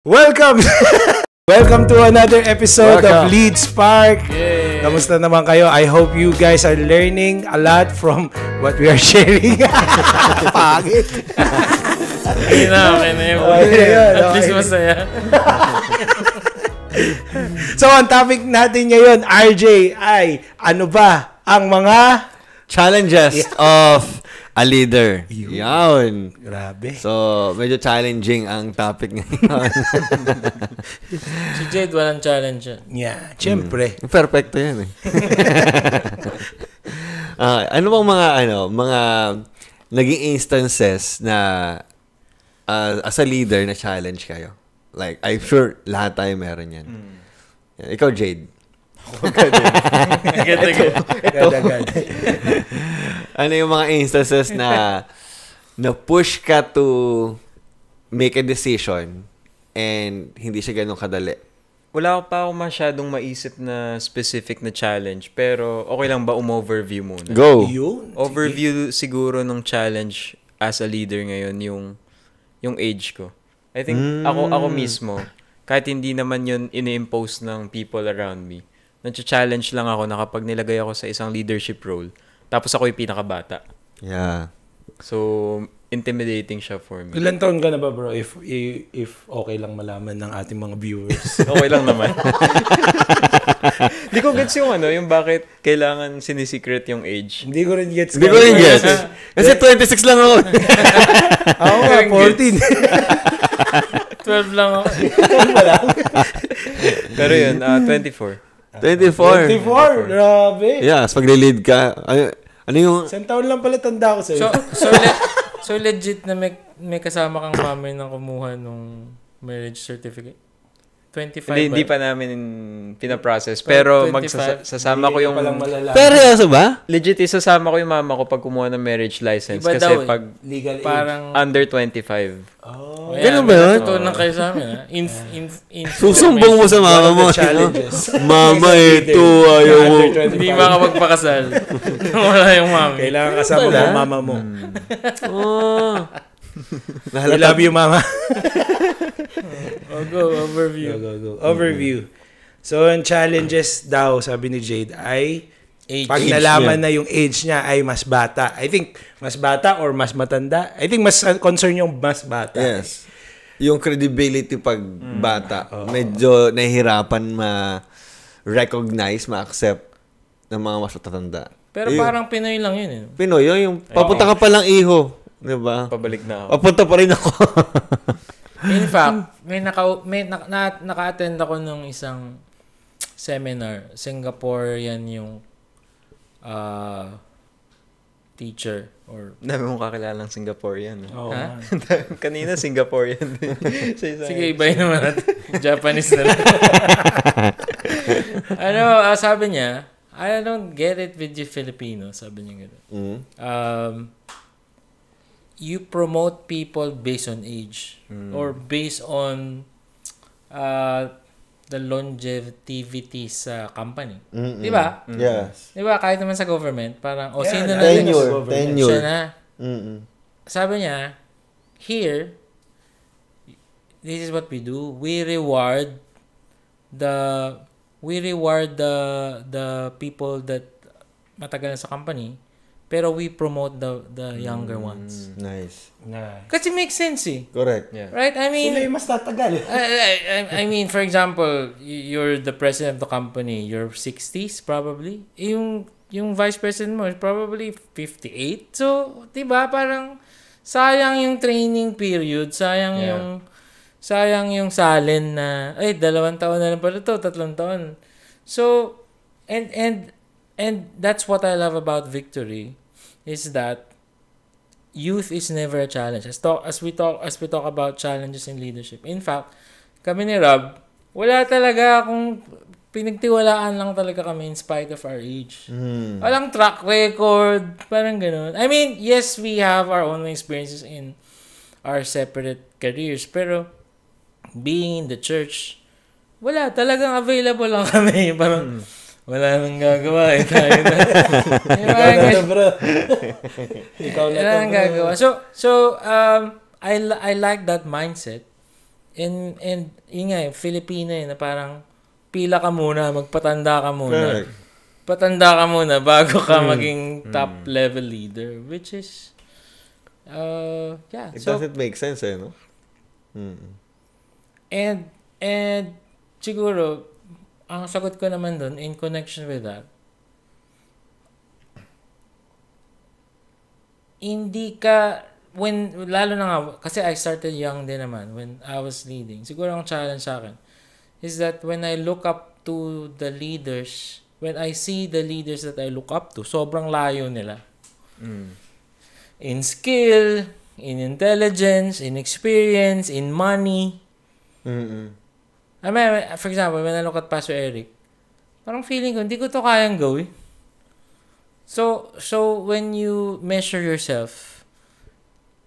Welcome! Welcome to another episode of Lead Spark. Yay. Kamusta naman kayo? I hope you guys are learning a lot from what we are sharing. Pagit! Okay na yun. At least masaya. So, ang topic natin ngayon, RJ, ay ano ba ang mga challenges of a leader. Yan. Grabe. So, medyo challenging ang topic ngayon. Si Jade, walang challenge yan. Yeah, syempre. Perfecto yan eh. Ano bang mga naging instances na as a leader na challenge kayo? Like, I'm sure lahat tayo meron yan. Ikaw, Jade. Agad. Ano yung mga instances na push ka to make a decision and hindi siya ganun kadali? Wala pa ako masyadong maisip na specific na challenge, pero okay lang ba overview muna? Go! Overview siguro ng challenge as a leader ngayon yung age ko. I think ako mismo, kahit hindi naman yun ini-impose ng people around me, nag-challenge lang ako na kapag nilagay ako sa isang leadership role, tapos ako yung pinakabata. Yeah. So, intimidating siya for me. Ilan taon ka na ba, bro? If okay lang malaman ng ating mga viewers. Okay lang naman. Hindi ko gets yung bakit kailangan sinisecret yung age. Hindi ko rin gets. Kasi 26 lang ako. Ako nga, 14. 12 lang ako. Pero yun, 24. 24. Grabe. Yeah, pag lead ka, ano yung... Isang taon lang pala tanda ko sa'yo. So legit na may kasama kang mami na kumuha nung marriage certificate? 25 Hindi pa namin pinaprocess. Pero sasama ko yung... Seryoso ba? Legit, isasama ko yung mama ko pag kumuha ng marriage license. Iba kasi daw, pag legal age. parang... under 25. Oh. Ganun ba yun? Natutunan kayo sa amin, ha? Susumbong mo sa mama mo. Challenges. Mama, ito, ayaw mo. Hindi makapagpakasal. Wala yung mami. Kailangan kasama mo ang mama mo. Oh. I love you, mama. Go, overview. Go. Overview. So, ang challenges daw, sabi ni Jade, ay Age. pag nalaman na yung age niya ay mas bata. I think, mas bata or mas matanda. I think mas concern yung mas bata. Yes. Yung credibility pag bata, medyo nahihirapan ma-recognize, ma-accept ng mga mas matatanda. Pero parang Pinoy lang yun, eh. Pinoy, yung papunta ka pa lang iho. Diba? Pabalik na ako. Papunta pa rin ako. In fact, naka-attend ako nung isang seminar. Singaporean yung teacher or... Dami mong kakilalang Singaporean. Oh, Ha? Kanina Singaporean. Sige, ibahin naman natin. Japanese na lang. Sabi niya, I don't get it with you Filipino. Sabi niya gano'n. You promote people based on age or based on the longevity sa company. Di ba? Yes. Di ba? Kahit naman sa government, parang, sino na Tenure. siya na. Mm-mm. Sabi niya, here, this is what we do. We reward the people that matagal na sa company, pero we promote the younger ones. Nice. Kasi makes sense eh. Correct. Yeah. Right? I mean, Sila yung mas tatagal. I mean, for example, you're the president of the company, you're 60s probably. Yung vice president mo is probably 58. So, 'di ba, parang sayang yung training period, sayang yung salin na 2 taon na lang pala to, 3 taon. So, and that's what I love about Victory is that youth is never a challenge. As we talk about challenges in leadership. In fact, kami ni Rob, wala talaga akong pinagtiwalaan lang talaga kami in spite of our age. Walang track record, parang gano'n. I mean, yes, we have our own experiences in our separate careers, pero being in the church, wala, talagang available lang kami. Parang, wala nang gagawa eh. Tayo na. Bro. Ikaw na wala nang gagawa. So I like that mindset And yun nga, Filipino na parang pila ka muna, magpatanda ka muna. Correct. Patanda ka muna bago ka maging top level leader, which is It so doesn't make sense, no? and siguro ang sagot ko naman doon in connection with that, hindi ka lalo na nga kasi I started young din naman when I was leading. Siguro ang challenge sa akin is that when I look up to the leaders, when I see the leaders that I look up to, sobrang layo nila. In skill, in intelligence, in experience, in money. I mean, for example, when I look at Pastor Eric, parang feeling ko, hindi ko to kayang gawin. So when you measure yourself,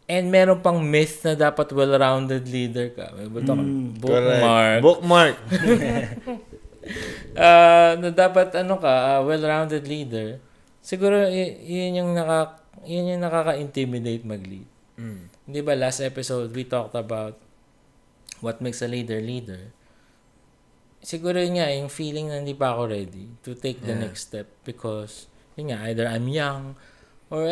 and meron pang myth na dapat well-rounded leader ka. Bookmark. Bookmark. Na dapat well-rounded leader. Siguro yun yung nakaka-intimidate mag-lead. Di ba last episode we talked about what makes a leader. Siguro yun nga yung feeling na hindi pa ako ready to take the next step because yun nga, either I'm young or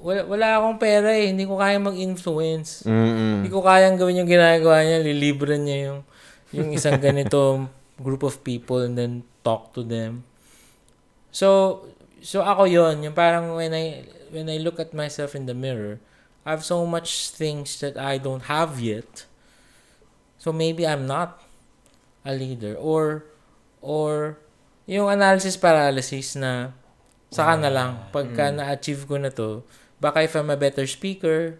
wala akong pera hindi ko kaya mag-influence. Hindi ko kayang gawin yung ginagawa niya, lilibre niya yung isang ganito group of people and then talk to them. So ako yon, yung parang when I look at myself in the mirror, I have so much things that I don't have yet. So maybe I'm not a leader or yung analysis paralysis na saka na lang pagka na-achieve ko na to, baka if I'm a better speaker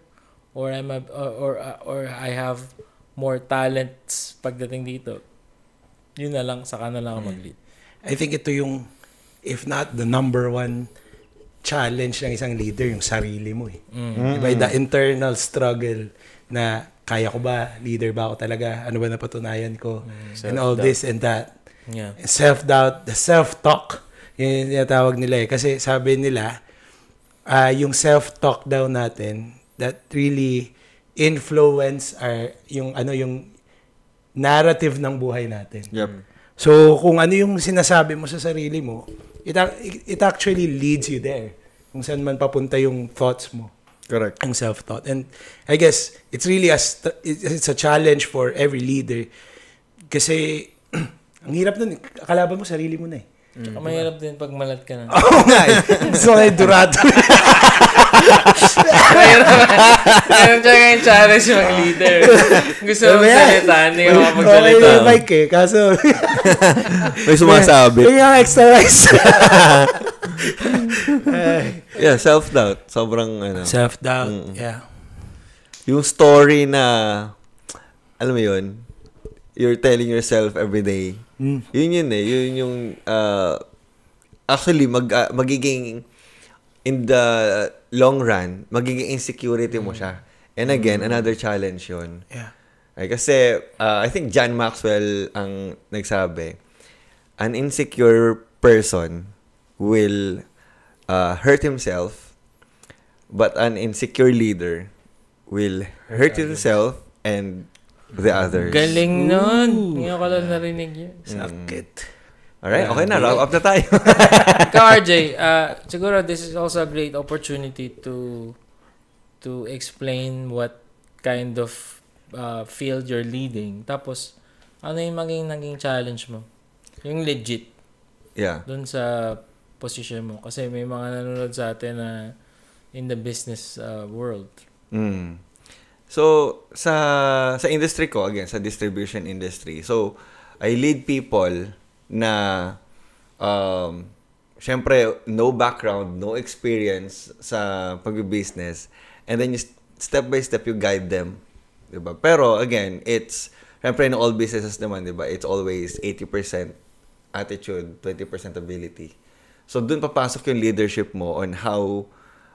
or I have more talents pagdating dito, yun na lang, saka na lang mag-lead. I think ito yung, if not the number one challenge ng isang leader, yung sarili mo . Diba, the internal struggle na kaya ko ba, leader ba ako talaga, ano ba napatunayan ko, and all this and that. Yeah. Self-doubt, the self-talk, yun yung tawag nila . Kasi sabi nila, yung self-talk daw natin, that really influence yung narrative ng buhay natin. Yep. So, kung ano yung sinasabi mo sa sarili mo, it actually leads you there. Kung saan man papunta yung thoughts mo. Correct. Ang self-thought. And I guess, it's really it's a challenge for every leader. Kasi, ang hirap nun, kalaban mo, sarili mo na . Tsaka mahirap din pag malat ka na. Oo nga . Gusto ko na yung durado. Meron siya ngayong challenge yung leader. Gusto mo salita, hindi ka makapagsalita. Okay yung mic kaso... May sumasabi. May extra rice. Yeah, self-doubt. Sobrang, Self-doubt, yeah. Yung story na, alam mo yun, you're telling yourself every day, yun yung, actually, magiging, in the long run, magiging insecurity mo siya. And again, another challenge yun. Yeah. Ay, kasi, I think John Maxwell ang nagsabi, an insecure person will hurt himself, but an insecure leader will hurt himself and the others. Galing nun. Hindi ko lang narinig yun. Sakit. Alright, okay na. Wrap up na tayo. Ikaw, RJ, siguro this is also a great opportunity to explain what kind of field you're leading. Tapos, ano yung naging challenge mo? Yung legit. Yeah. Dun sa position mo. Kasi may mga nanonood sa atin na in the business world. So, sa industry ko, again, sa distribution industry, so, I lead people na, syempre, no background, no experience sa pag-business, and then you step by step, you guide them. Diba? Pero, again, it's, syempre, in all businesses naman, diba, it's always 80% attitude, 20% ability. So, dun papasok yung leadership mo on how,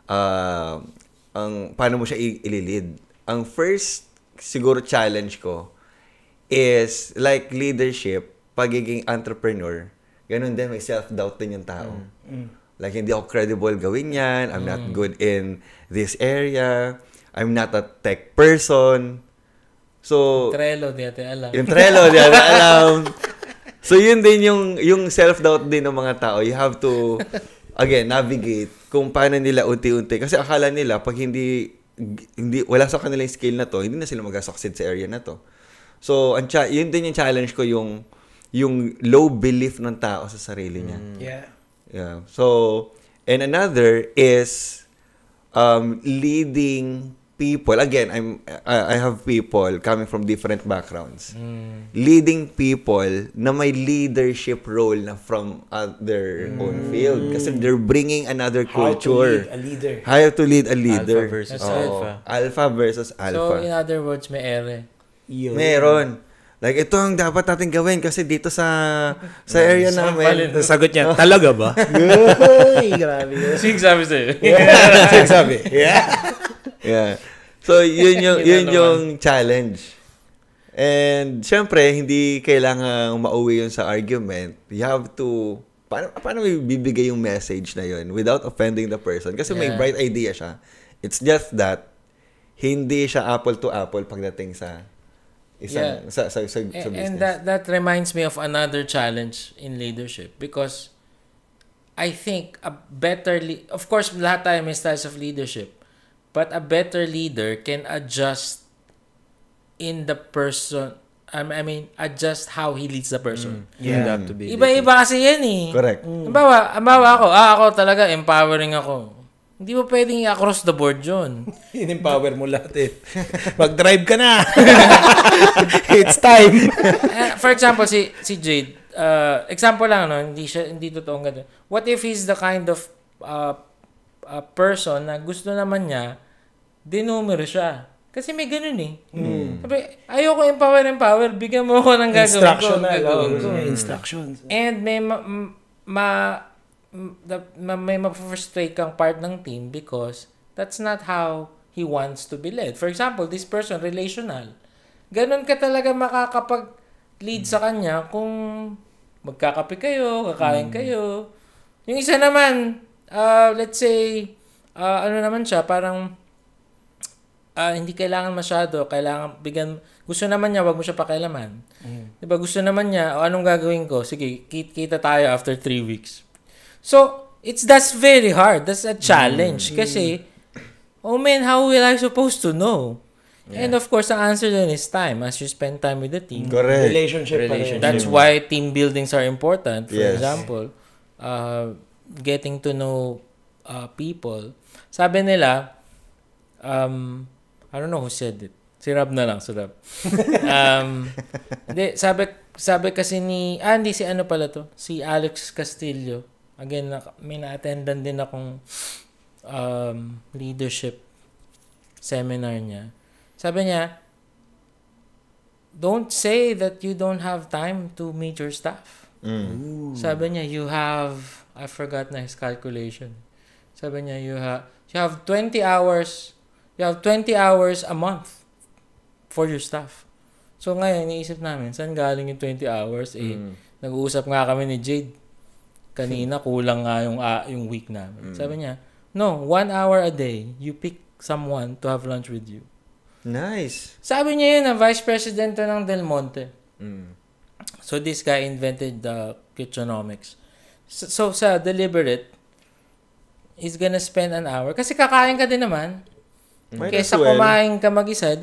paano mo siya i-lead. Ang first, siguro, challenge ko is, like leadership, pagiging entrepreneur, ganun din, may self-doubt din yung tao. Like, hindi ako credible gawin yan, I'm not good in this area, I'm not a tech person. So, Trello, di natin alam. yung Trello, di natin alam. So, yun din yung self-doubt din ng mga tao. You have to, again, navigate kung paano nila unti-unti. Kasi akala nila, pag hindi wala sa kanila yung skill na to, hindi na sila mag-succeed sa area na to. So, yun din yung challenge ko, yung low belief ng tao sa sarili niya. Yeah. So, and another is leading people. Again, I have people coming from different backgrounds. Leading people na may leadership role na from their own field. Kasi they're bringing another culture. How to lead a leader. How to lead a leader. Alpha versus alpha. Alpha versus alpha. So, in other words, may ere. Meron. Like, ito ang dapat natin gawin kasi dito sa area namin. Sagot niya, talaga ba? Uy, grabe. Sige sabi sa'yo. Sabi. Yeah. So, yun yung challenge. And, syempre, hindi kailangan mauwi yun sa argument. You have to, paano may bibigay yung message na yun without offending the person? Kasi may bright idea siya. It's just that, hindi siya apple to apple pagdating sa isang, sa business. And that reminds me of another challenge in leadership because I think a better of course lahat tayo may styles of leadership, but a better leader can adjust in the person. I mean, adjust how he leads the person. Adapt to be. Iba-iba kasi yan eh. Correct. Halimbawa ako talaga empowering ako. Hindi mo pwedeng i-across the board yun. In-empower mo lahat eh. Mag-drive ka na. It's time. For example, si Jade, example lang, no? Hindi totoong ganun. What if he's the kind of person na gusto naman niya, dinumero siya. Kasi may ganun eh. Sabi, ayoko empower, bigyan mo ako ng gagawin ko. Instructions. And may may ma-frustrate kang part ng team because that's not how he wants to be led. For example, this person, relational. Ganon ka talaga makakapag-lead sa kanya kung magkakape kayo, kakain kayo. Yung isa naman, let's say, ano naman siya, parang hindi kailangan masyado, kailangan bigyan, gusto naman niya, wag mo siya pakialaman. Diba, gusto naman niya, anong gagawin ko? Sige, kita tayo after 3 weeks. So, that's very hard. That's a challenge. Kasi, oh man, how will I supposed to know? Yeah. And of course, the answer then is time as you spend time with the team. Correct. Relationship. That's why team buildings are important. For Yes. example, getting to know people. Sabi nila, I don't know who said it. Si Rab na lang, si Rab. Sabi kasi hindi si ano pala to, si Alex Castillo. Again, may na-attendan din akong leadership seminar niya. Sabi niya, don't say that you don't have time to meet your staff. Sabi niya, you have, I forgot na his calculation. Sabi niya, you have 20 hours, you have 20 hours a month for your staff. So ngayon, iniisip namin, saan galing yung 20 hours? Nag-uusap nga kami ni Jade. Kanina, kulang nga yung week namin. Sabi niya, no, 1 hour a day, you pick someone to have lunch with you. Nice. Sabi niya yun, na vice president ng Del Monte. So this guy invented the Kitchenomics. So sa deliberate, he's gonna spend an hour. Kasi kakain ka din naman. Kesa kumain ka mag-isa,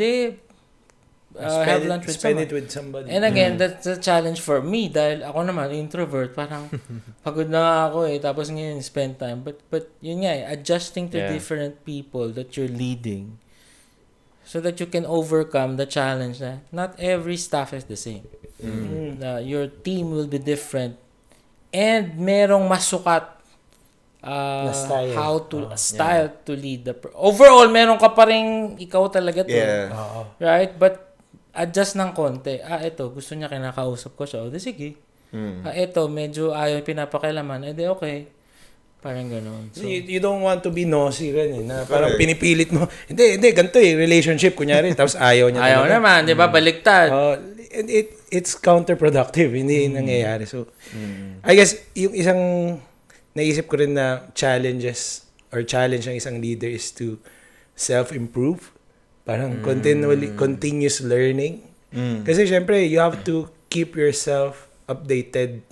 have lunch with spend someone. it with somebody. And again, that's a challenge for me dahil ako naman, introvert, parang pagod na nga ako eh. Tapos ngayon, spend time. But yun nga eh, adjusting to different people that you're leading so that you can overcome the challenge na not every staff is the same. Your team will be different and merong masukat style to lead the overall meron ka pa ring ikaw talaga to, right? But adjust ng konti. Ito gusto niya kinakausap ko siya, o di sige. Ito medyo ayaw pinapakialaman, di okay, parang gano'n. So, you don't want to be nosy rin eh, na parang pinipilit mo, hindi, ganito eh, relationship, kunyari, tapos ayaw niya. Ayaw naman, di ba, baliktad. It's counterproductive, hindi nangyayari. So, I guess, yung isang naisip ko rin na challenge ng isang leader is to self-improve. Parang continuous learning. Mm. Kasi syempre, you have to keep yourself updated.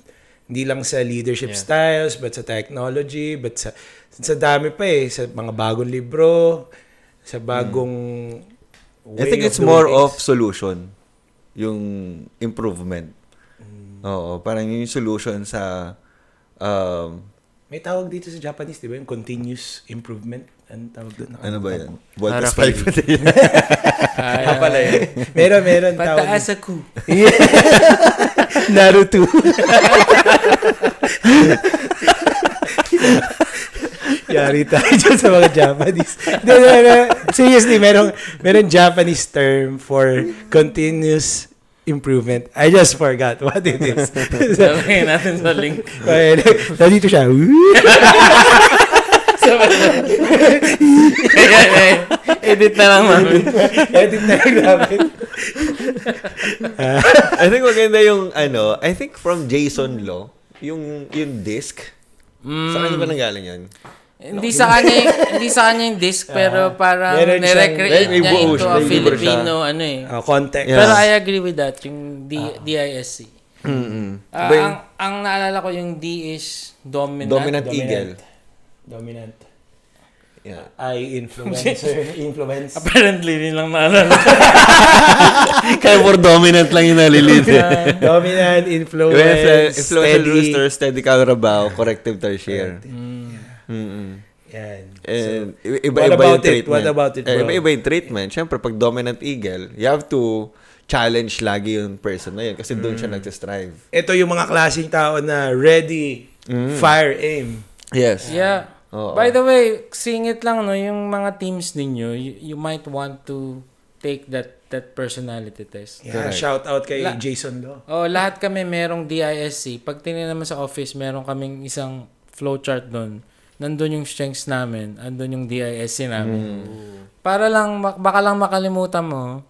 Hindi lang sa leadership styles, but sa technology, but sa dami pa sa mga bagong libro, sa bagong way I think it's doing more things. of solution. Yung improvement. Oo, parang yung solution sa May tawag dito sa Japanese, di ba? Yung continuous improvement. Ano tawag doon? ano ba yan? Voltas Harapin. 5 pala yun. Meron tawag. Pataas ako. Naruto. Yari tayo dyan sa mga Japanese. No. Seriously, meron Japanese term for continuous improvement. I just forgot what it is. Sabihin natin sa link. Nandito siya. Edit na lang namin. Edit na lang namin. I think maganda yung I think from Jason Law, yung disc. Saan ba nanggaling yun? Hindi sa kanya yung disc, pero parang meron siyang- nirecreate may niya buo into siya, a may libro Filipino Context. Yeah. Pero I agree with that, yung DISC. Ang naalala ko yung D is Dominant Eagle. Dominant. Yeah. Influence. Apparently, yun lang naalala. Kaya for dominant lang yung nalilid. Dominant, influence, Influential steady. rooster, steady Carabao, corrective tertiary. Yan. And What iba-iba about yung it? treatment. What about it, bro? Iba-iba yung treatment. Siyempre, pag dominant eagle, you have to challenge lagi yung person na yun kasi doon siya nagsistrive. Ito yung mga klaseng tao na ready, fire, aim. Yes. Yeah. Oo. By the way, singit lang, no, yung mga teams ninyo, you might want to take that personality test. Yeah, Correct. shout out kay Jason Law. Oh, lahat kami merong DISC. Pag tinignan naman sa office, meron kaming isang flowchart doon. Nandun yung strengths namin, andun yung DISC namin. Para lang, baka lang makalimutan mo.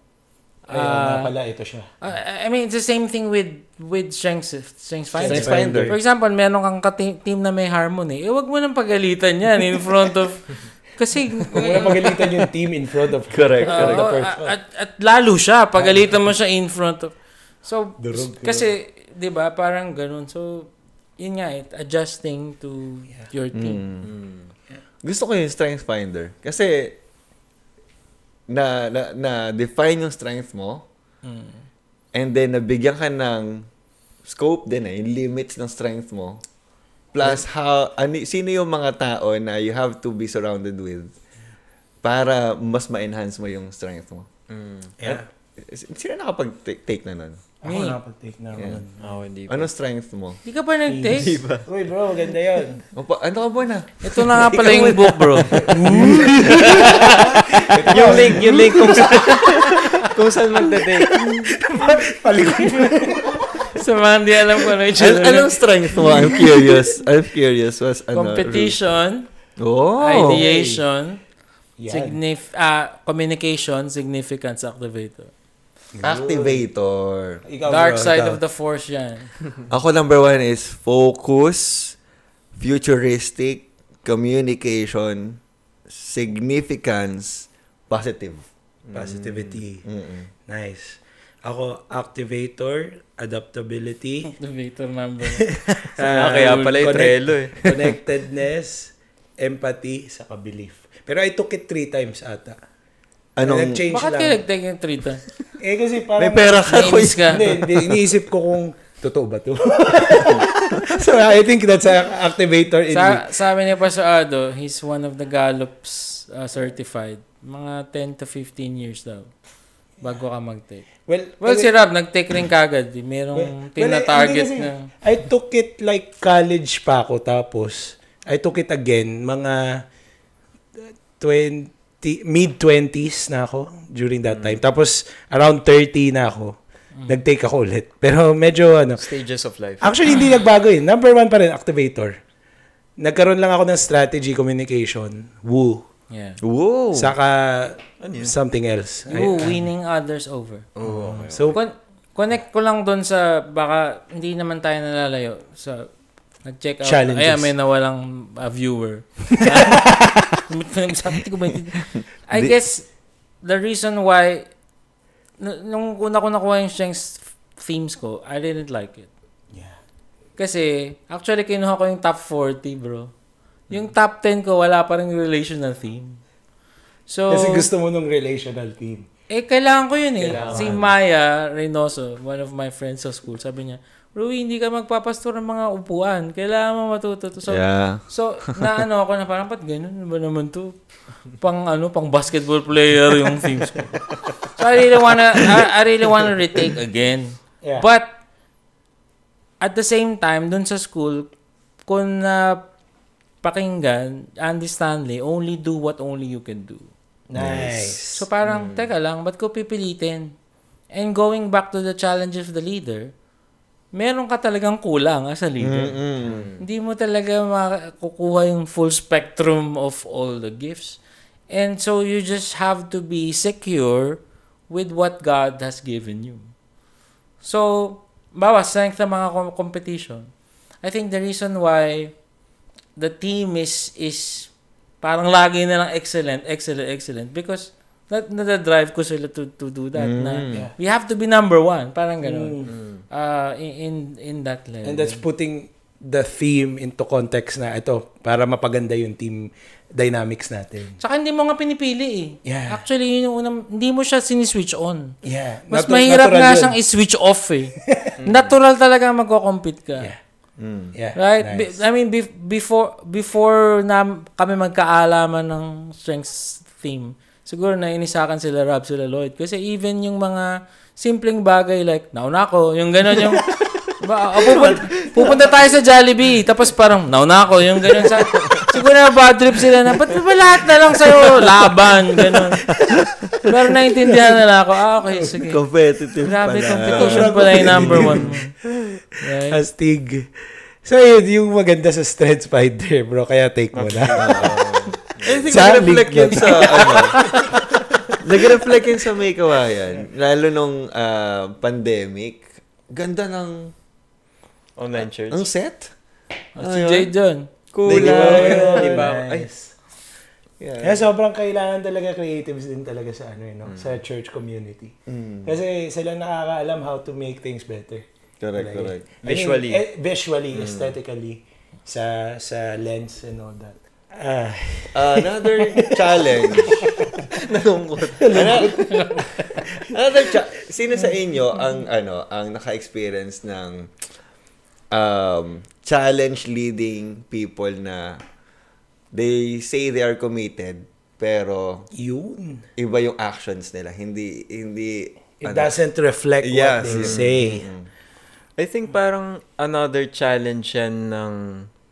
Pala, ito siya. I mean, it's the same thing with Strengths Finder. Strengths Finder. For example, meron kang team na may harmony. Wag mo nang pagalitan yan in front of... Kasi... Huwag mo na pagalitan yung team in front of Correct. the person. At lalo siya, pagalitan mo siya in front of... So, Durog. kasi, di ba, parang ganun. So, yun nga, adjusting to your team. Gusto ko yung strength finder. Kasi, na define yung strength mo, and then nabigyan ka ng scope din yung limits ng strength mo. Plus, sino yung mga tao na you have to be surrounded with para mas ma-enhance mo yung strength mo. Yeah. Sino nakapag-take na nun? Ako nakapag-take na ako nun. Ako hindi pa. Anong strength mo? Di ka pa nag-take? Uy bro, ganda yun. Ano ka ba na? Ito na nga pala yung book, bro. yung link kung saan magte-take. Palikod mo. Sa mga hindi alam ko ano yung Anong strength mo? I'm curious. competition, Oh. ideation, Yan. communication, significance, activator. Activator. Ikaw, Dark bro, side ikaw. of the force yan. Ako number 1 is focus, futuristic, communication, significance, positive. Positivity. Nice. Ako, activator, adaptability, Activator number. Kaya pala yung Trello eh. Connectedness, empathy, saka belief. Pero I took it 3 times ata. Nag-change Bakit lang. kayo nag-take yung 3 times? Kasi parang... May pera ka. Nainis ka. Hindi, iniisip ko kung totoo ba to. So, I think that's an activator in me. Sabi niya pa sa Ado, he's one of the Gallup's certified. Mga 10 to 15 years daw. Bago ka mag-take. Well, si Rob, nag-take rin kagad. Merong team na target hindi kasi, na. I took it like college pa ako. Tapos, I took it again. Mga mid-20s na ako during that time. Tapos, around 30 na ako. Nag-take ako ulit. Pero medyo Stages of life. Actually, hindi nagbago eh. Number 1 pa rin, activator. Nagkaroon lang ako ng strategy communication. Woo. Yeah. Whoa. Saka something else. Winning others over. Oh. So, Connect ko lang doon sa, baka hindi naman tayo nalalayo. So, nag-check out. Challenges. Ayan, may nawalang viewer. Sabi ko ba, I guess, the reason why, nung una ko nakuha yung strengths themes ko, I didn't like it. Yeah. Kasi, actually, kinuha ko yung top 40, bro. Yung top 10 ko, wala pa rin relational theme. So, Kasi gusto mo nung relational theme. kailangan ko yun eh. Kailangan. Si Maya Reynoso, one of my friends sa school, sabi niya, Rui, hindi ka magpapastor ng mga upuan. Kailangan mo matuto. So, naano ako na parang, ba't ganun? Ano ba naman to? Pang basketball player yung themes ko. So, I really wanna retake again. Yeah. But, at the same time, dun sa school, kung pakinggan, Andy Stanley, only do what only you can do. Nice. So parang, teka lang, ba't ko pipilitin? And going back to the challenge of the leader, meron ka talagang kulang as a leader. Hindi mo talaga makukuha yung full spectrum of all the gifts. And so you just have to be secure with what God has given you. So, strength ng mga competition. I think the reason why the team is parang lagi na lang excellent because na-drive ko sila to do that. We have to be number one. Parang gano'n. In that level. And that's putting the theme into context na ito para mapaganda yung team dynamics natin. Tsaka hindi mo nga pinipili eh. Yeah. Actually, yun yung unang, hindi mo siya siniswitch on. Yeah. Mas mahirap nga siyang i-switch off eh. Natural talaga magko-compete ka. Yeah. Yeah. Right? Nice. I mean, before na kami magkaalaman ng strengths theme, siguro nainisakan sila Rob, sila Lloyd. Kasi even yung mga simpleng bagay like, nauna ako, yung gano'n yung, pupunta tayo sa Jollibee, tapos parang, nauna ako, yung gano'n sa, siguro na bad trip sila na, ba't ba lahat na lang sa'yo, laban, gano'n. Pero naintindihan na lang ako, okay, sige. Competitive Grabe, pala. competition pala yung number one mo. Right? Astig. So, yun, yung maganda sa Strengths Finder, bro. Kaya take mo na. I think nag-reflect yun sa, nag-reflect yun sa May Kawayan. Lalo nung pandemic. Ganda ng Online church. ang set. Si Jade John. Kulay. Diba? Nice. Kaya sobrang kailangan talaga creatives din talaga sa sa church community. Kasi sila nakakaalam how to make things better. Correct, correct. Visually. Visually, aesthetically, sa lens and all that. Another challenge. Nalungkot. Sino sa inyo ang naka-experience ng challenge leading people na they say they are committed pero Yun. iba yung actions nila. Hindi It doesn't reflect what they say. I think parang another challenge yan ng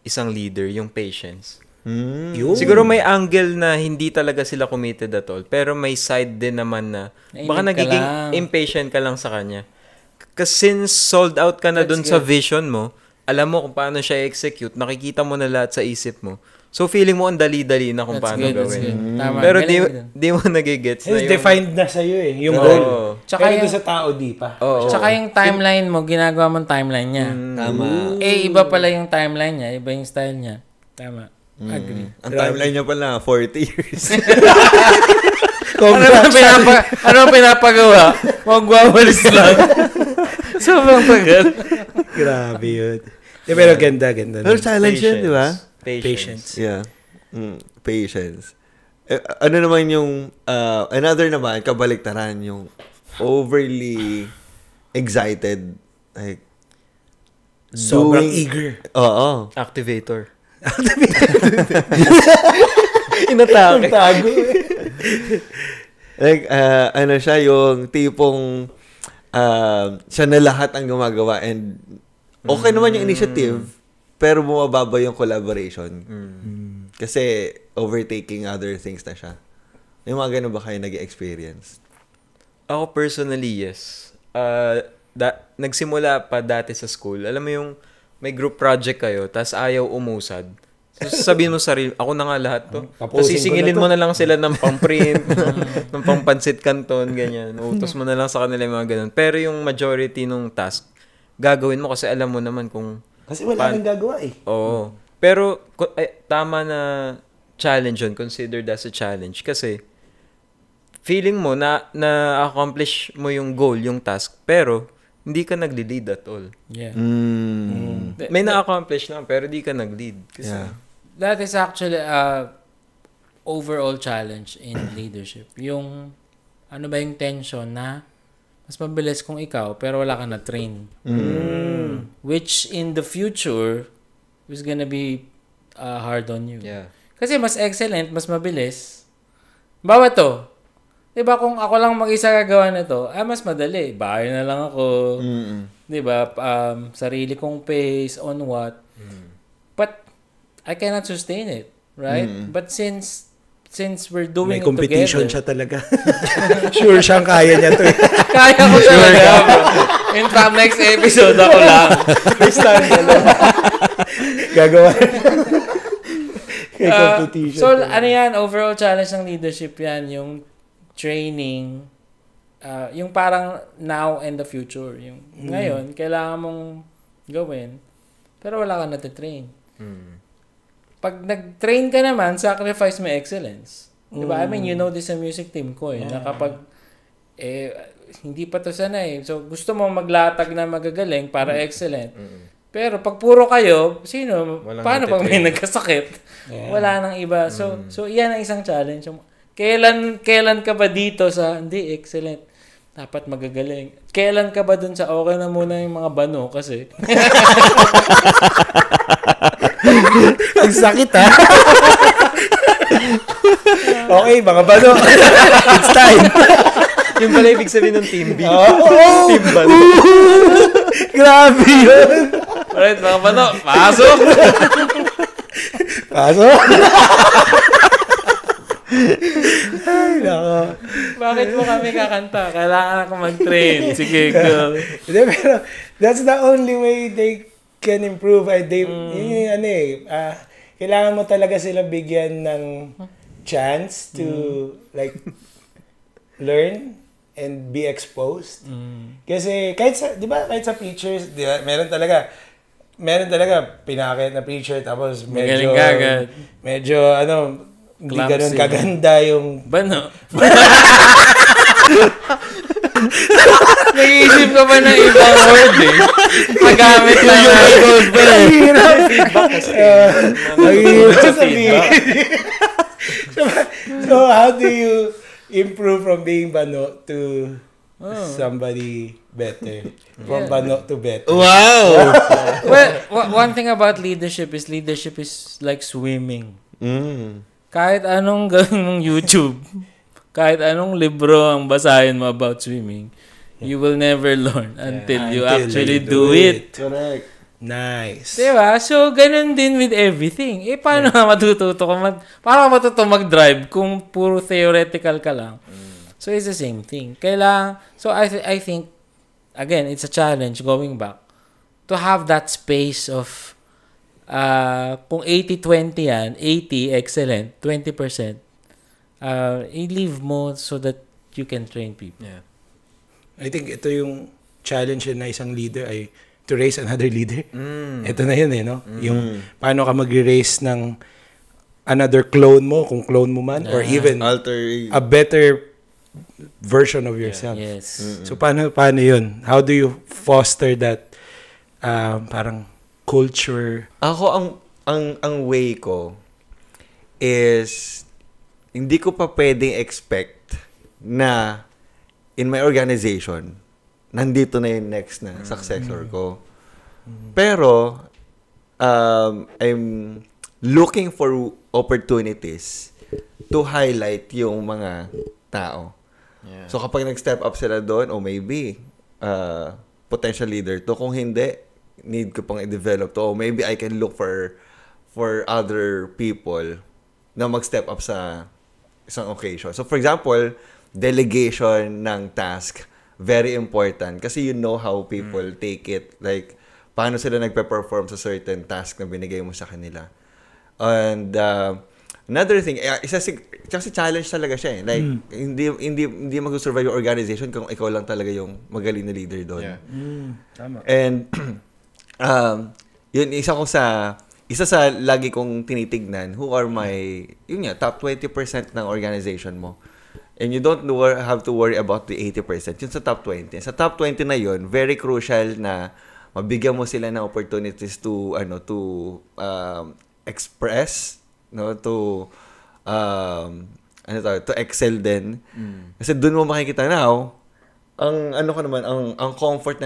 isang leader, yung patience. Yun. Siguro may angle na hindi talaga sila committed at all, pero may side din naman na baka nagiging impatient ka lang sa kanya. Kasi since sold out ka na dun sa vision mo, alam mo kung paano siya i-execute, nakikita mo na lahat sa isip mo. So feeling mo ang dali-dali na kung paano gawin. Tama. Pero di mo nagigets na It's yung... defined na sa'yo yung goal. Tsaka Pero yung- doon sa tao, di pa. Tsaka yung timeline mo, ginagawa mong timeline niya. Tama. Iba pala yung timeline niya, iba yung style niya. Tama. Agree. Ang timeline niya pala, 40 years. Ano pinapagawa? Magwawalis lang. Sobrang tagal. Grabe yun. Pero ganda. Pero challenge yun, di ba? Patience. Yeah. Patience. Ano naman yung, another naman, kabaliktaran, yung overly excited, like, Sobrang eager. Oo. Activator. Inatake. Tago. Like, ano siya, yung tipong, siya na lahat ang gumagawa and okay naman yung initiative, pero bumababa yung collaboration. Kasi overtaking other things na siya. Yung mga ganun ba kayo nag-experience? Ako personally, yes. Nagsimula pa dati sa school. Alam mo yung may group project kayo, tas ayaw umusad. So, sabihin mo sarili, ako na nga lahat to. Tapos sisingilin mo na lang sila ng pang-print, ng pang-pansit canton, ganyan. Utos mo na lang sa kanila yung mga ganun. Pero yung majority ng task, gagawin mo kasi alam mo naman kung... Kasi wala nang gagawa eh. Oo. Pero tama na challenge yun, considered as a challenge. Kasi feeling mo na-accomplish mo yung goal, yung task, pero hindi ka nagli-lead at all. Yeah. May na-accomplish lang, pero hindi ka nag-lead. Kasi, That is actually overall challenge in leadership. Yung, ano ba yung tension na mas mabilis kung ikaw, pero wala ka na-train. Which in the future is gonna be hard on you. yeah. Kasi mas excellent, mas mabilis. Bawa to. Diba kung ako lang mag-isa gagawa na to, mas madali. Bahay na lang ako. Diba? Sarili kong pace, on what. But I cannot sustain it. Right? But since we're doing May it competition together. siya talaga. Sure siyang kaya niya to. Kaya ko talaga. In fact, next episode ako lang. Gagawa. May competition. So, ano yan, overall challenge ng leadership yan, yung training, yung parang now and the future. Yung ngayon, kailangan mong gawin, pero wala ka na-train. Pag nag-train ka naman, sacrifice mo excellence. Diba? I mean, you know this sa music team ko na kapag hindi pa to sanay. So, gusto mo maglatag na magagaling para excellent. Pero pag puro kayo, paano pag may nagkasakit? Wala nang iba. So iyan ang isang challenge. Kailan ka ba dito sa hindi excellent? Dapat magagaling. Kailan ka ba dun sa okay na muna yung mga bano kasi? Ang sakit ha. Okay, mga bano. It's time. Yung pala ibig sabihin ng team B. Team bano. Grabe yun. Alright, mga bano, pasok! Pasok? Ay, nako. Bakit mo kami kakanta? Kailangan ako mag-train. Sige, go. Hindi, pero that's the only way they can improve. Kailangan mo talaga sila bigyan ng chance to like learn and be exposed. Kasi kahit sa preachers, di ba, meron talaga pinakit na preacher tapos medyo hindi ganun kaganda yung Bano. Nag-iisip ka ba ng ibang word Magamit na yung feedback kasi. So how do you improve from being bano to somebody better? From bano to better. Wow! Well, one thing about leadership is like swimming. Kahit anong gawin mong YouTube, kahit anong libro ang basahin mo about swimming, you will never learn until you actually do it. Correct. Nice. Diba? So, ganun din with everything. Paano ka matututo paano ka matuto mag-drive kung puro theoretical ka lang? So, it's the same thing. So, I think, again, it's a challenge going back to have that space of kung 80-20 yan, 80 excellent, 20%, i-leave mo so that you can train people. Yeah. I think ito yung challenge na isang leader ay to raise another leader. Ito na yun no? Yung paano ka mag-raise ng another clone mo, kung clone mo man, or even a better version of yourself. Yes. So paano yun? How do you foster that parang culture? Ako, ang way ko is hindi ko pa pwedeng expect na in my organization, nandito na yung next na successor ko. Pero, I'm looking for opportunities to highlight yung mga tao. Yeah. So, kapag nag-step up sila doon, maybe, potential leader to. Kung hindi, need ko pang i-develop to. Maybe I can look for other people na mag-step up sa isang occasion. So, for example, delegation ng task, very important. Kasi you know how people take it. Like, paano sila nagpe-perform sa certain task na binigay mo sa kanila. And, another thing, kasi challenge talaga siya eh. Like, hindi mag-survive yung organization kung ikaw lang talaga yung magaling na leader doon. Yeah. Tama. And, yun, isa sa lagi kong tinitignan, who are my, top 20% ng organization mo. And you don't have to worry about the 80%. Yun sa top 20. Sa top 20 na yun, very crucial na mabigyan mo sila ng opportunities to express, no, to to excel din. Kasi doon mo makikita now ang comfort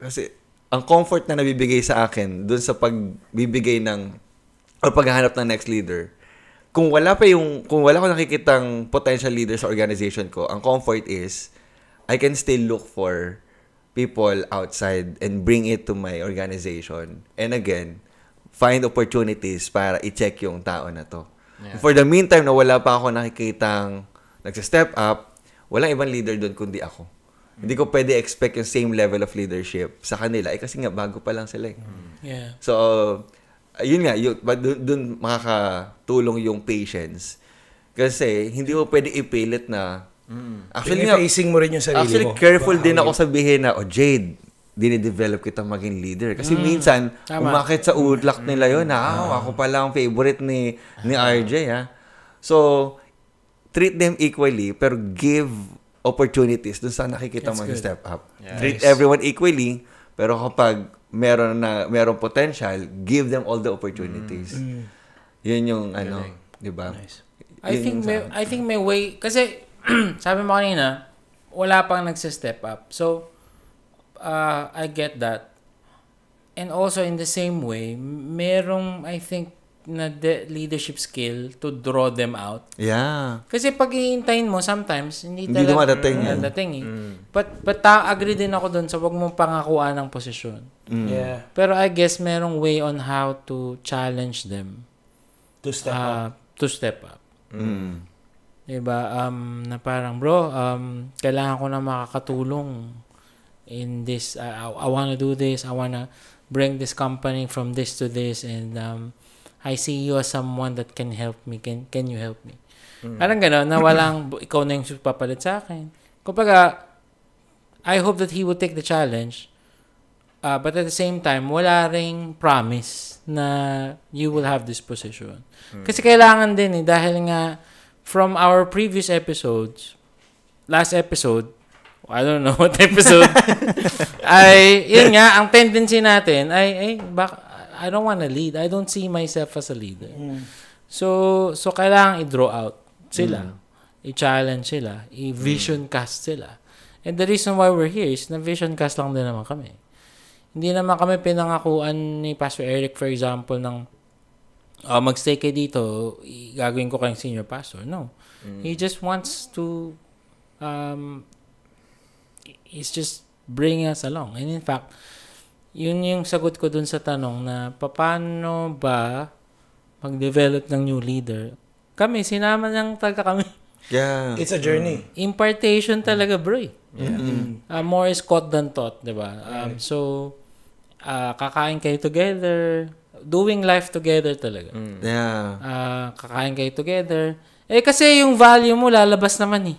kasi ang comfort na nabibigay sa akin doon sa pagbibigay ng o paghahanap ng next leader. Kung wala ko nakikitang potential leader sa organization ko, ang comfort is I can still look for people outside and bring it to my organization. And again, find opportunities para i-check yung tao na to. Yeah. For the meantime, na wala pa ako nakikitang nagsa-step up, walang ibang leader doon kundi ako. Hindi ko pwede expect yung same level of leadership sa kanila. Kasi nga, bago pa lang sila. Yeah. So, yun nga, doon makakatulong yung patience. Kasi, hindi ko pwede ipilit na, actually, facing mo rin yung sarili actually, mo. careful din ako sabihin na, Jade, dinidevelop kita maging leader. Kasi minsan, umakit sa utlak nila yun, ako pala ang favorite ni RJ, ha. So, treat them equally, pero give opportunities dun sa nakikita mo step up. Yeah. Treat everyone equally, pero kapag meron potential, give them all the opportunities. Yun yung di ba? Nice. I think may way kasi sabi mo kanina, wala pang nagse-step up. So I get that. And also in the same way, merong I think na leadership skill to draw them out. Yeah. Kasi pag iintayin mo, sometimes, hindi dumadating. But agree din ako dun sa wag mong pangakuan ng posisyon. Yeah. Pero I guess merong way on how to challenge them. To step up. Diba? Na parang, bro, kailangan ko na makakatulong in this. I wanna do this. I wanna bring this company from this to this. And I see you as someone that can help me. Can you help me? Parang gano'n, na walang, ikaw na yung papalit sa akin. Kumbaga, I hope that he will take the challenge. But at the same time, wala ring promise na you will have this position. Kasi kailangan din dahil nga, from our previous episodes, last episode, I don't know what episode, yun nga, ang tendency natin I don't want to lead. I don't see myself as a leader. So kailangan i-draw out sila. I-challenge sila. I-vision cast sila. And the reason why we're here is na vision cast lang din naman kami. Hindi naman kami pinangakuan ni Pastor Eric, for example, ng magstay kayo dito, gagawin ko kayong senior pastor. No. He just wants to he's just bringing us along. And in fact, yun yung sagot ko dun sa tanong na paano ba mag-develop ng new leader. Kami, sinama niyang kami. Yeah. It's a journey. Impartation talaga, bro. Yeah. More is caught than taught, diba? So, kakain kayo together, doing life together talaga. Yeah. Kakain kayo together. Kasi yung value mo lalabas naman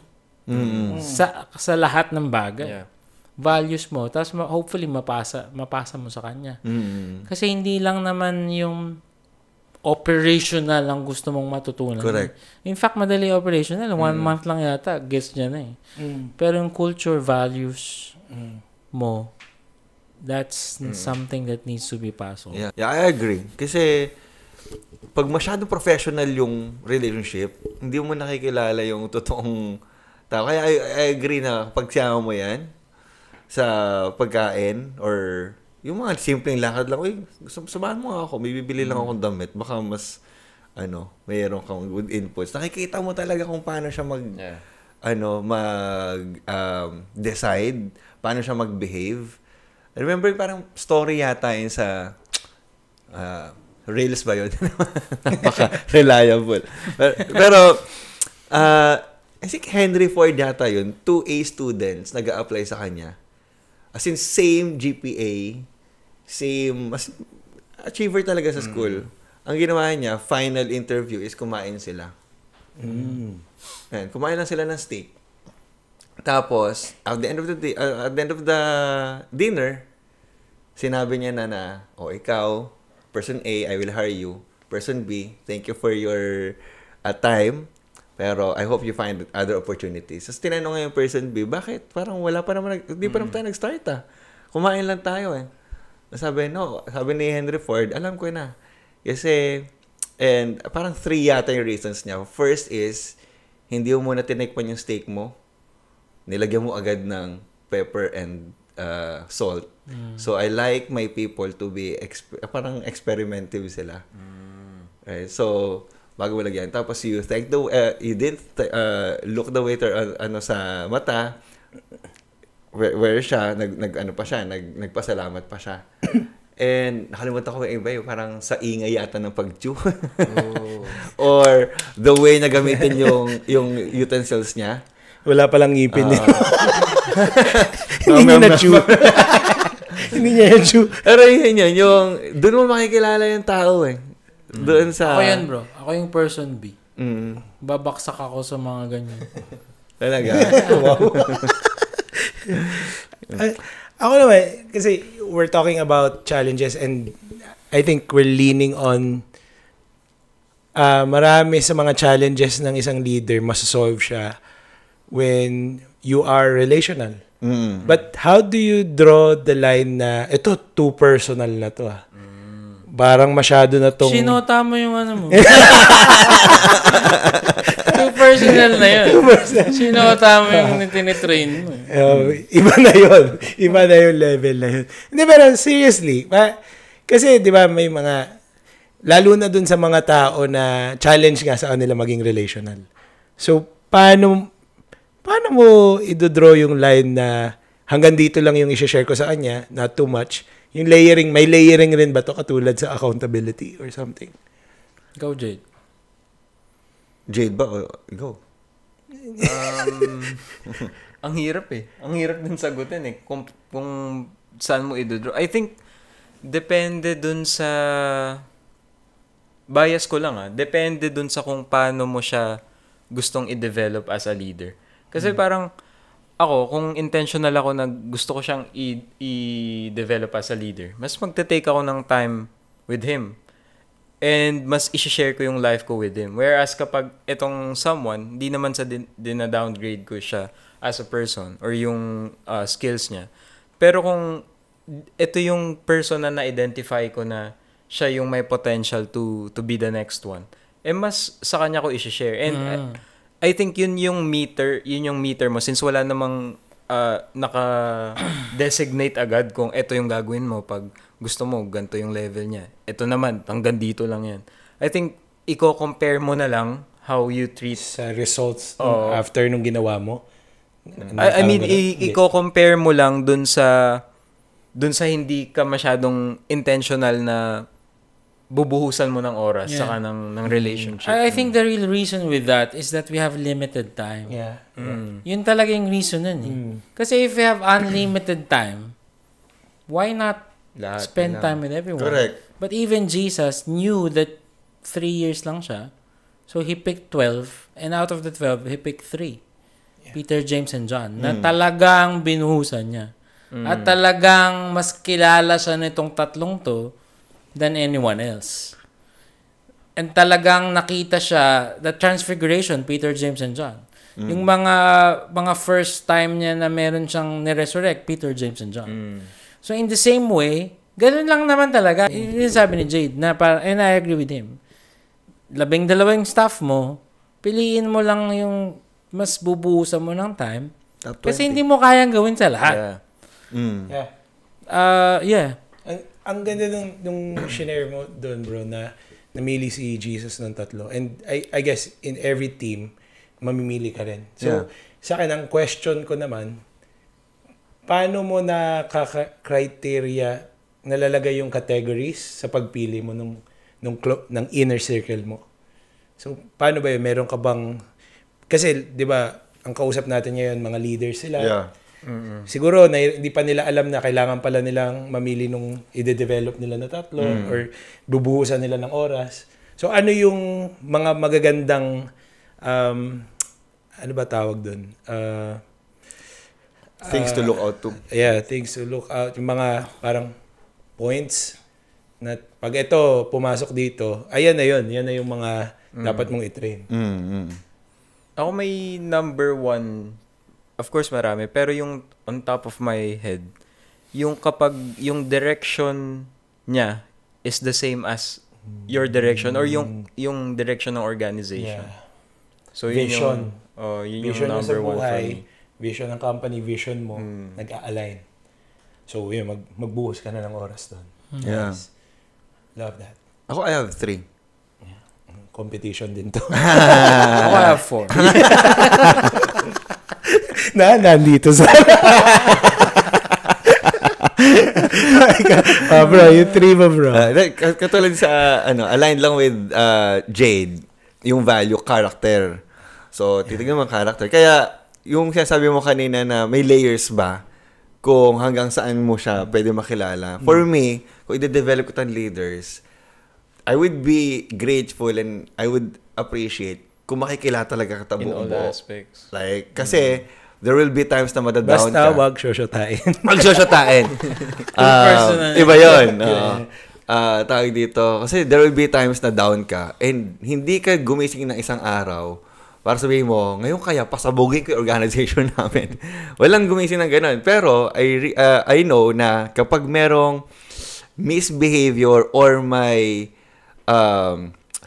sa lahat ng bagay. Yeah. Values mo, tapos hopefully mapasa mo sa kanya. Kasi hindi lang naman yung operational ang gusto mong matutunan. Correct. In fact, madali operational. 1 month lang yata, gets niya na Pero yung culture, values mo, that's something that needs to be passed on. Yeah, I agree. Kasi pag masyado professional yung relationship, hindi mo nakikilala yung totoong tao. Kaya I agree na pag siyama mo yan, sa pagkain or yung mga simpleng lakad lang, samahan mo ako, may bibili lang akong damit, baka mas mayroon kang good inputs. Nakikita mo talaga kung paano siya decide, paano siya mag-behave. I remember parang story yata yun sa Rails ba yun? Napaka-reliable. Pero I think Henry Ford yata yun, 2A students nag-a-apply sa kanya. As in, same GPA, same, achiever talaga sa school. Ang ginawa niya, final interview is kumain sila. Yan, kumain lang sila ng steak. Tapos, at the end of the dinner, sinabi niya na, ikaw, person A, I will hire you. Person B, thank you for your time. Pero I hope you find other opportunities. Tapos tinanong nga yung person B, bakit? Parang wala pa naman, hindi pa naman tayo nag-start Kumain lang tayo Sabi ni Henry Ford, alam ko na. Kasi, and parang 3 yata yung reasons niya. First is, hindi mo muna tinikman yung steak mo. Nilagyan mo agad ng pepper and salt. So, I like my people to be, parang experimentative sila. Right? So, bago mo lagyan. Tapos you didn't look the waiter sa mata. Where siya, nagpasalamat pa siya. And nakalimutan ko yung iba yung parang sa ingay yata ng pag-chew. Or the way na gamitin yung utensils niya. Wala palang ngipin niya. Hindi niya na-chew. Hindi niya na-chew. Pero yun, yung doon mo makikilala yung tao Doon sa... Ako yan, bro. Ako yung person B. Babaksak ako sa mga ganyan. Talaga? Wow. Ako naman, kasi we're talking about challenges and I think we're leaning on marami sa mga challenges ng isang leader, masasolve siya when you are relational. But how do you draw the line na ito, too personal na to Parang masyado na tong... Sinota mo yung ano mo. Too personal na yun. Sinota mo yung tinitrain mo. Iba na yun. Iba na yung level na yun. Hindi, pero seriously, kasi di ba may mga, lalo na dun sa mga tao na challenge nga sa kanila maging relational. So, paano mo idodraw yung line na hanggang dito lang yung i-share ko sa kanya, not too much. Yung layering, may layering rin ba to katulad sa accountability or something? Go, Jade. Jade ba? Go. Ang hirap Ang hirap din sagutin Kung saan mo i-draw. I think, depende dun sa... Bias ko lang Depende dun sa kung paano mo siya gustong i-develop as a leader. Kasi parang... Ako, kung intentional ako na gusto ko siyang i-develop as a leader, mas magte-take ako ng time with him. And mas i-share ko yung life ko with him. Whereas kapag itong someone, di naman sa dina-downgrade ko siya as a person or yung skills niya. Pero kung ito yung person na na-identify ko na siya yung may potential to be the next one, mas sa kanya ko i-share. And I think yun yung meter mo since wala namang naka-designate agad kung ito yung gagawin mo pag gusto mo, ganito yung level niya. Ito naman, hanggang dito lang yan. I think, i-compare mo na lang how you treat sa results after nung ginawa mo. I mean, i-compare mo lang dun sa hindi ka masyadong intentional na bubuhusan mo ng oras saka ng relationship. I think the real reason with that is that we have limited time. Yeah. Yun talaga yung reason nun Kasi if we have unlimited time, why not spend time with everyone? Correct. But even Jesus knew that 3 years lang siya. So he picked 12 and out of the 12, he picked 3. Peter, James, and John. Na talagang binuhusan niya. At talagang mas kilala siya nitong tatlong to than anyone else. And talagang nakita siya, the transfiguration, Peter, James, and John. Yung mga first time niya na meron siyang niresurrect, Peter, James, and John. So in the same way, ganun lang naman talaga. Yung sabi ni Jade, and I agree with him. 12 staff mo, piliin mo lang yung mas bubuhusan mo ng time. Kasi hindi mo kayang gawin sa lahat. Yeah. Ang ganda nung shinare mo doon, bro, na namili si Jesus ng tatlo. And I guess in every team, mamimili ka rin. So, sa akin, ang question ko naman, paano mo criteria nalalagay yung categories sa ppagpili mo ng inner circle mo? So, paano ba yun? Meron ka bang... Kasi, di ba, ang kausap natin ngayon, mga leaders sila. Yeah. Siguro hindi pa nila alam na kailangan pala nilang mamili nung i-develop nila na tatlo or bubuhusan nila ng oras. So ano yung mga magagandang ano ba tawag doon? Things to look out to. Yeah, things to look out. Yung mga parang points na pag ito pumasok dito, ayan na yun. Yan na yung mga dapat mong i-train. Ako may number one, of course marami, pero yung on top of my head, yung kapag yung direction niya is the same as your direction or yung direction ng organization. Yeah. So yun Vision. yun Vision yung mo sa number one for buhay, me. vision ng company, vision mo, nag-a-align. So, yun, magbuhos ka na ng oras doon. Yeah. Nice. Love that. Ako, I have 3. Competition din to. Ako I have 4. Nandito sa... bro, yung 3 mo, bro. Katulad sa, aligned lang with Jade, yung value, character. So, titignan mo ang character. Kaya, yung sinasabi mo kanina na may layers ba, kung hanggang saan mo siya pwede makilala. For me, kung i-develop ko tayong leaders, I would be grateful and I would appreciate kung makikilala talaga kita In all buo-buo. aspects. Like, kasi, there will be times na madadown Basta ka. wag shoshotain. Magsosyotain. Personal. Iba yun. Tawag dito. Kasi there will be times na down ka and hindi ka gumising ng isang araw para sabihin mo, ngayon kaya pasabugin ko yung organization namin. Walang gumising ng ganun. Pero I know na kapag merong misbehavior or may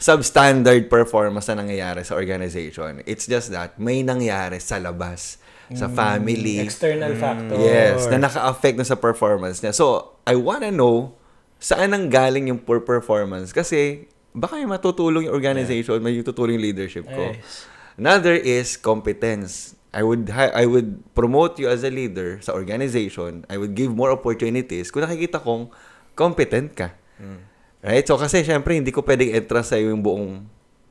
substandard performance na nangyayari sa organization, it's just that may nangyari sa labas, sa family. External factor. Yes, na naka-affect na sa performance niya. So, I wanna know saan nang galing yung poor performance kasi baka may matutulong yung organization, may tutulong yung leadership ko. Nice. Another is competence. I would promote you as a leader sa organization. I would give more opportunities kung nakikita kong competent ka. Right? So, kasi syempre, hindi ko pwedeng entrust sa yung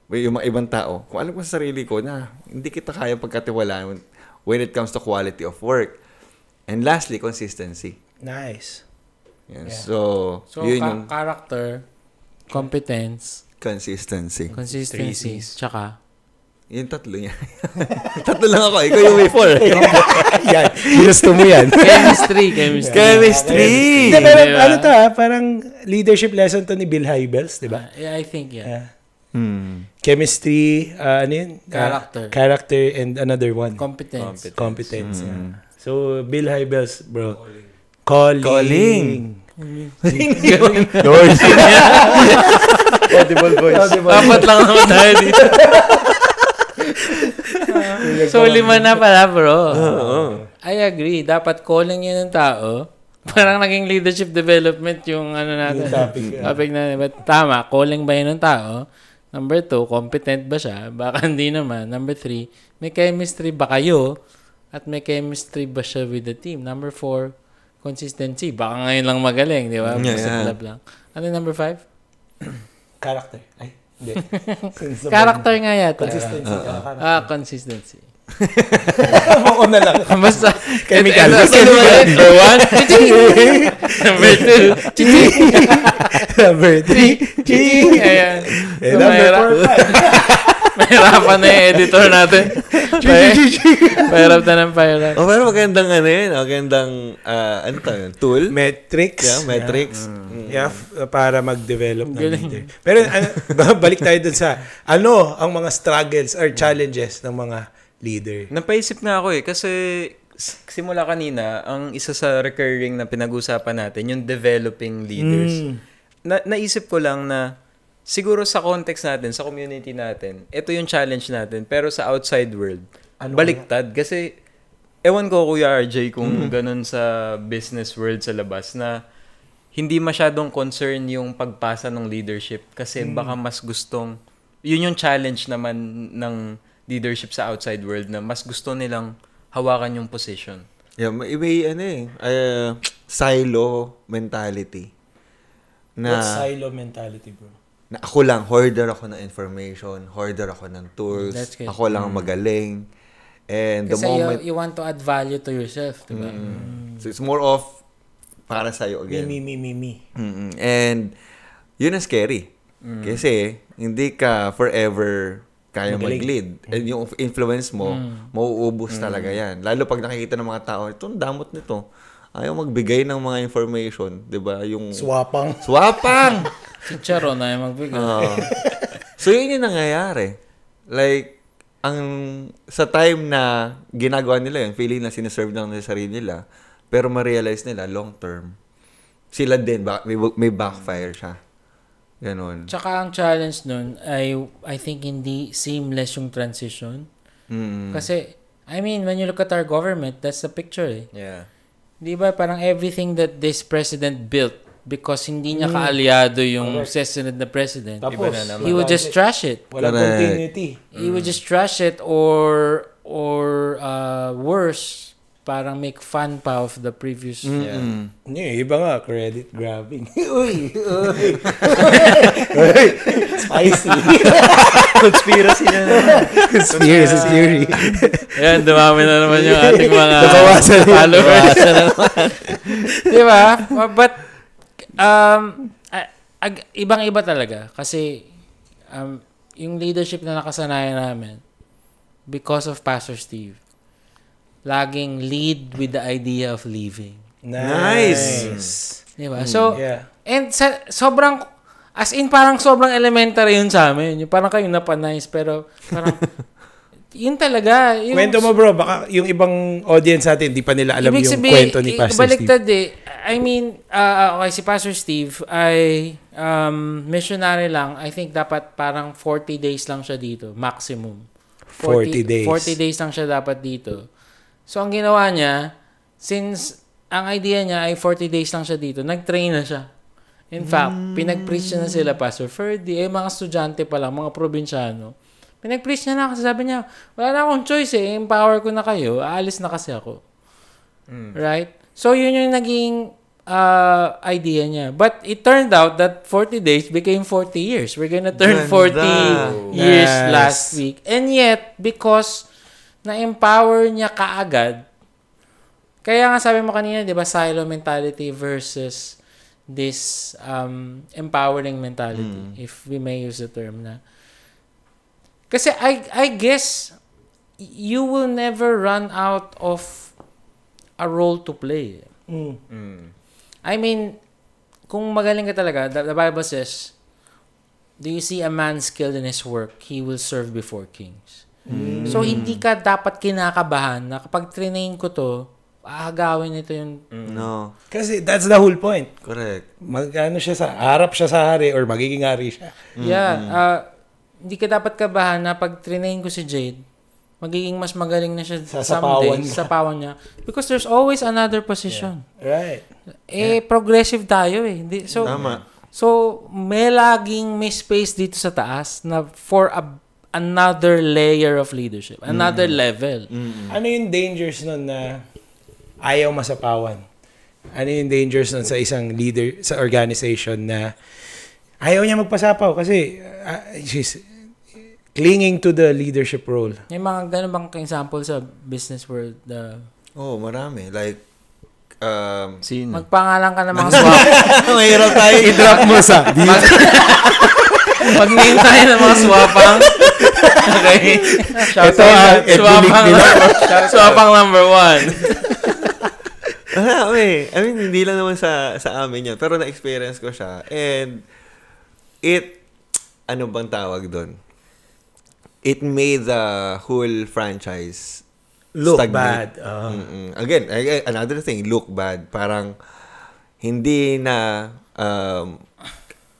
mga ibang tao. Kung alam ko sa sarili ko na hindi kita kaya pagkatiwalaan when it comes to quality of work. And lastly, consistency. Nice. Yes. Yeah. So, yun yung character, competence, consistency. consistency, tsaka Yung tatlo niya. Tatlo lang ako. Ikaw yung may 4. Yan. Ginusto mo yan. chemistry. Hindi, pero ano to parang leadership lesson to ni Bill Hybels, di ba? Yeah, I think, yeah. Chemistry, ano yun? Character and another one. Competence. Competence. Yeah. So, Bill Hybels, bro. Calling. Lord. Audible voice. Dapat lang naman tayo dito. So, 5 na pala, bro. I agree. Dapat calling yun ng tao. Parang naging leadership development yung ano natin. Yung topic. Topic na. But tama, calling ba yun ng tao? Number 2, competent ba siya? Baka hindi naman. Number 3, may chemistry ba kayo? At may chemistry ba siya with the team? Number 4, consistency. Baka ngayon lang magaling, di ba? Basta club lang. Ano yung number 5? Character. Ay, hindi. Character nga yata. Consistency. Consistency. Ako na lang. Basta, Chemical. Number 1, number 2, Number 3, ching. Ayan. Number 4, Mahirapan na yung editor natin. Pahirap na ng pahirap. Oh, pero magandang ano yun. Magandang, ano tayo? Tool? metrics. Yeah, metrics. Yeah, para mag-develop ng leader. Pero balik tayo dun sa ano ang mga struggles or challenges ng mga leader. Napaisip nga ako kasi simula kanina, ang isa sa recurring na pinag-usapan natin, yung developing leaders. Naisip ko lang na siguro sa context natin, sa community natin, ito yung challenge natin. Pero sa outside world, baliktad. Kasi, ewan ko Kuya RJ kung ganun sa business world sa labas na hindi masyadong concern yung pagpasa ng leadership. Kasi baka mas gustong, yun yung challenge naman ng leadership sa outside world na mas gusto nilang hawakan yung position. Yeah, may silo mentality. What's silo mentality, bro? Na ako lang, hoarder ako ng information, hoarder ako ng tools, That's good. ako lang magaling. And the Kasi moment... you want to add value to yourself, diba? So it's more of para sa'yo again. Me. And yun ang scary. Kasi hindi ka forever kaya mag-lead. And yung influence mo, mauubos talaga yan. Lalo pag nakikita ng mga tao, itong damot nito. Ayaw magbigay ng mga information. Diba? Yung... Swapang. Chicharo na yung magbigay. So, yun yung nangyayari. Like, ang sa time na ginagawa nila yun, feeling na sinaserve lang nila sarili nila, pero ma-realize nila long term, sila din, may backfire siya. Ganon. Tsaka ang challenge nun ay I think hindi seamless yung transition. Kasi, I mean, when you look at our government, that's the picture eh. Yeah. Di ba? Parang everything that this president built because hindi niya kaalyado yung susunod na president, Tapos, he would just trash it. walang Correct. continuity. He would just trash it or worse, parang make fun pa of the previous. Yeah. Yung iba nga, credit grabbing. Uy! Uy! Spicy. Conspiracy na naman. Conspiracy theory. Yan, dumami na naman yung ating mga Nabawasan followers. Di ba? But, ibang-iba talaga. Kasi, yung leadership na nakasanayan namin, because of Pastor Steve, laging lead with the idea of leaving. Nice. Di ba? So, Yeah. and sobrang, as in parang sobrang elementary yun sa amin. Yung parang kayo napanice, pero parang, yun talaga. Yung, Kwento mo bro, baka yung ibang audience natin, di pa nila alam ibig yung sabihin, kwento ni Pastor Steve. baliktad eh. I mean, okay, si Pastor Steve ay missionary lang. I think dapat parang 40 days lang siya dito, maximum. 40 days. 40 days lang siya dapat dito. So, ang ginawa niya, since ang idea niya ay 40 days lang siya dito, nag-train na siya. In fact, pinag-preach na sila, Pastor Ferdy, mga estudyante pa lang, mga probinsyano. Pinag-preach niya na kasi sabi niya, wala na akong choice eh, empower ko na kayo, aalis na kasi ako. Right? So, yun yung naging idea niya. But it turned out that 40 days became 40 years. We're gonna turn 40 years Yes. last week. And yet, because na-empower niya kaagad, kaya nga sabi mo kanina, di ba, silo mentality versus this empowering mentality, if we may use the term na. Kasi I guess you will never run out of a role to play. I mean, kung magaling ka talaga, the Bible says, do you see a man skilled in his work, he will serve before kings. So, hindi ka dapat kinakabahan na kapag trinain ko to, aagawin ito yung... No. Kasi that's the whole point. Correct. Magkano siya harap siya sa hari or magiging hari siya. Yeah. Hindi ka dapat kabahan na pag trinain ko si Jade, magiging mas magaling na siya Sasapawan someday. niya. Sapawan niya. Because there's always another position. Right. Progressive tayo eh. So, Tama. So, may space dito sa taas na for another layer of leadership. Another level. Ano yung dangers nun na ayaw masapawan? Ano yung dangers nun sa isang leader, sa organization na ayaw niya magpasapaw kasi she's clinging to the leadership role? May mga ganun bang example sa business world? Oh, marami. Like, Sino? Magpangalan ka ng mga swap. mahirap tayo i-drop mo sa Mag-name tayo ng mga swapang. Okay. Ito ang Swapang number 1. I mean, hindi lang naman sa amin yan. Pero na-experience ko siya. And, ano bang tawag doon? It made the whole franchise Look stagnate. bad. Again, another thing, look bad. Parang, hindi na,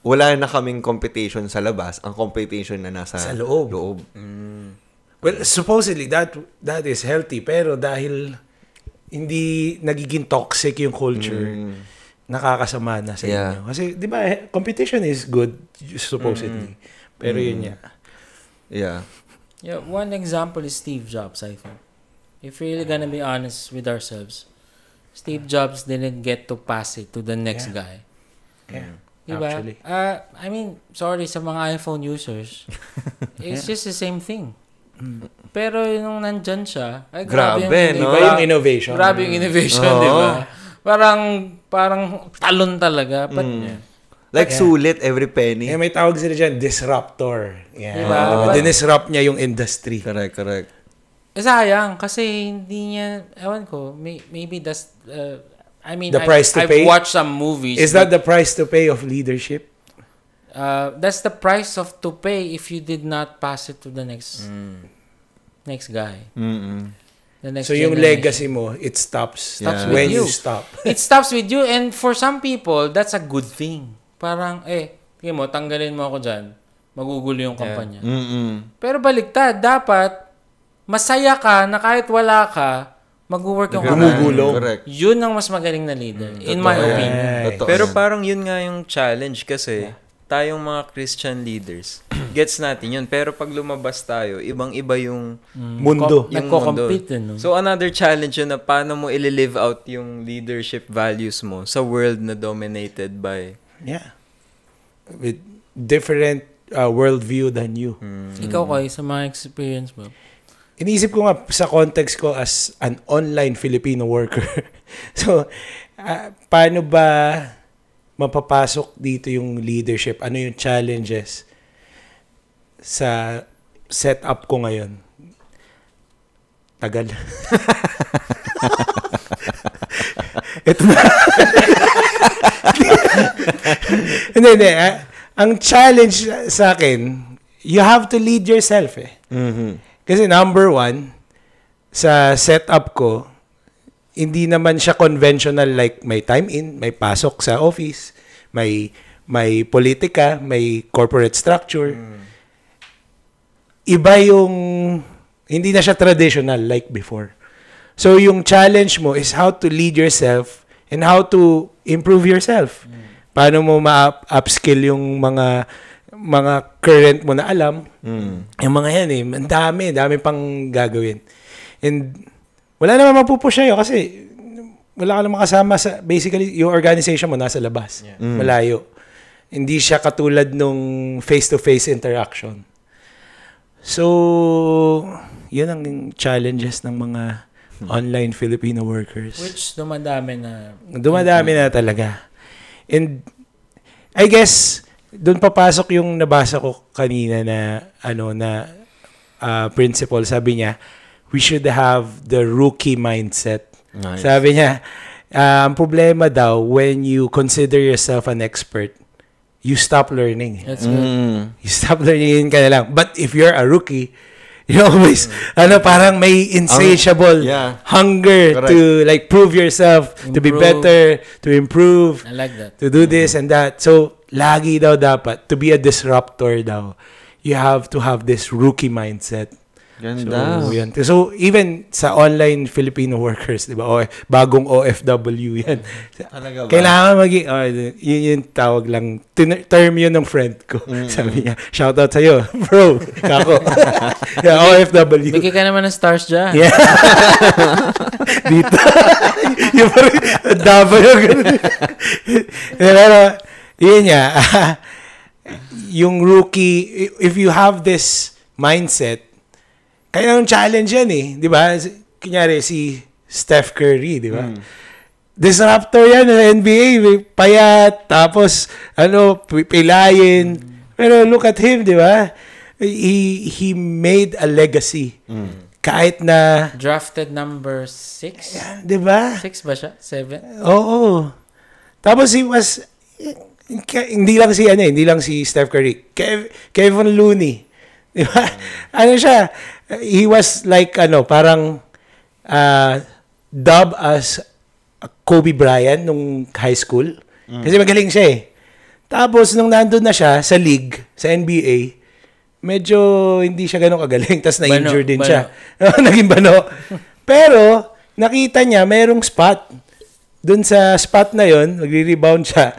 wala na kaming competition sa labas. Ang competition na nasa Sa loob. Well, supposedly, that is healthy. Pero dahil hindi nagiging toxic yung culture, nakakasama na sa inyo. Kasi, di ba, competition is good, supposedly. Pero yun niya. Yeah. Yeah, one example is Steve Jobs, I think. If we're really gonna be honest with ourselves, Steve Jobs didn't get to pass it to the next guy. Yeah. Diba? Actually. I mean, sorry sa mga iPhone users. It's just the same thing. Pero nung nandyan siya, ay Grabe, no? Iba yung innovation. Grabe yung innovation, di ba? Parang talon talaga. But, Like, sulit every penny. May tawag sila dyan, disruptor. Yeah. Diba? Dinisrupt niya yung industry. Correct. sayang, kasi hindi niya, ewan ko, maybe that's, I mean, The price to I've pay? watched some movies. Is that the price to pay of leadership? That's the price to pay if you did not pass it to the next next guy. The next So yung generation. legacy mo, it stops Stops when with you you. stop. It stops with you, and for some people, that's a good thing. Parang, tingin mo, tanggalin mo ako dyan, magugulo yung kampanya. Pero baliktad, dapat, masaya ka na kahit wala ka, mag-work yung kampanya. Gumugulong. Correct. Yun ang mas magaling na leader, in my opinion. Totoo Pero yan. parang yun nga yung challenge kasi tayong mga Christian leaders, gets natin yun. Pero pag lumabas tayo, ibang-iba yung Mundo. yung Nagko-compete, mundo. no? So another challenge yun na paano mo i-live out yung leadership values mo sa world na dominated by Yeah. With different worldview than you. Ikaw, Koy, sa mga experience mo. Iniisip ko nga sa context ko as an online Filipino worker. So, paano ba mapapasok dito yung leadership? Ano yung challenges sa setup ko ngayon? Tagal. Ito na. Hindi. Ang challenge sa akin, you have to lead yourself eh. Kasi number one, sa setup ko, hindi naman siya conventional like may time in, may pasok sa office, may politika, may corporate structure. Iba yung, hindi na siya traditional like before. So yung challenge mo is how to lead yourself and how to improve yourself. Paano mo ma-upskill yung mga current mo na alam. Yung mga yan ang dami pang gagawin. And wala naman mapupush sa'yo kasi wala ka naman kasama sa, basically, yung organization mo nasa labas. Malayo. Hindi siya katulad nung face-to-face interaction. So, yun ang challenges ng mga online Filipino workers. Which dumadami na. Dumadami na talaga. And I guess doon papasok yung nabasa ko kanina na principle. Sabi niya, we should have the rookie mindset. Nice. Sabi niya, ang problema daw when you consider yourself an expert, you stop learning. That's good. You stop learning ka na lang. But if you're a rookie, you always, parang may insatiable hunger Correct. to like prove yourself, to be Improve. better, to improve, I like that. to do this and that. So, lagi daw dapat, to be a disruptor daw, you have to have this rookie mindset. Ganda. So, yan. So, even sa online Filipino workers, di ba? Bagong OFW yan. Talaga ba? Kailangan maging, yun yung tawag lang, term yun ng friend ko. Sabi niya, shoutout sa'yo, bro, kako. Yeah, OFW. Bigay ka naman ng stars dyan. Yeah. Dito. Yung parang, daba yung ganun. Pero, yun niya, yung rookie, if you have this mindset, kaya yung challenge yan eh. Di ba? Kunyari, si Steph Curry, di ba? Disruptor yan ng NBA. Payat, tapos, pilayin. Pero look at him, di ba? He made a legacy. Kahit na, Drafted number 6? di ba? 6 ba siya? 7? Oo. Tapos he was, hindi lang si Steph Curry. Kevin Looney. Di ba? Ano siya? He was like, parang dubbed as Kobe Bryant nung high school. Kasi magaling siya eh. Tapos, nung nandun na siya sa league, sa NBA, medyo hindi siya ganun kagaling. Tapos na-injure din siya. Naging bano. Pero, nakita niya, mayroong spot. Dun sa spot na yon magre-rebound siya.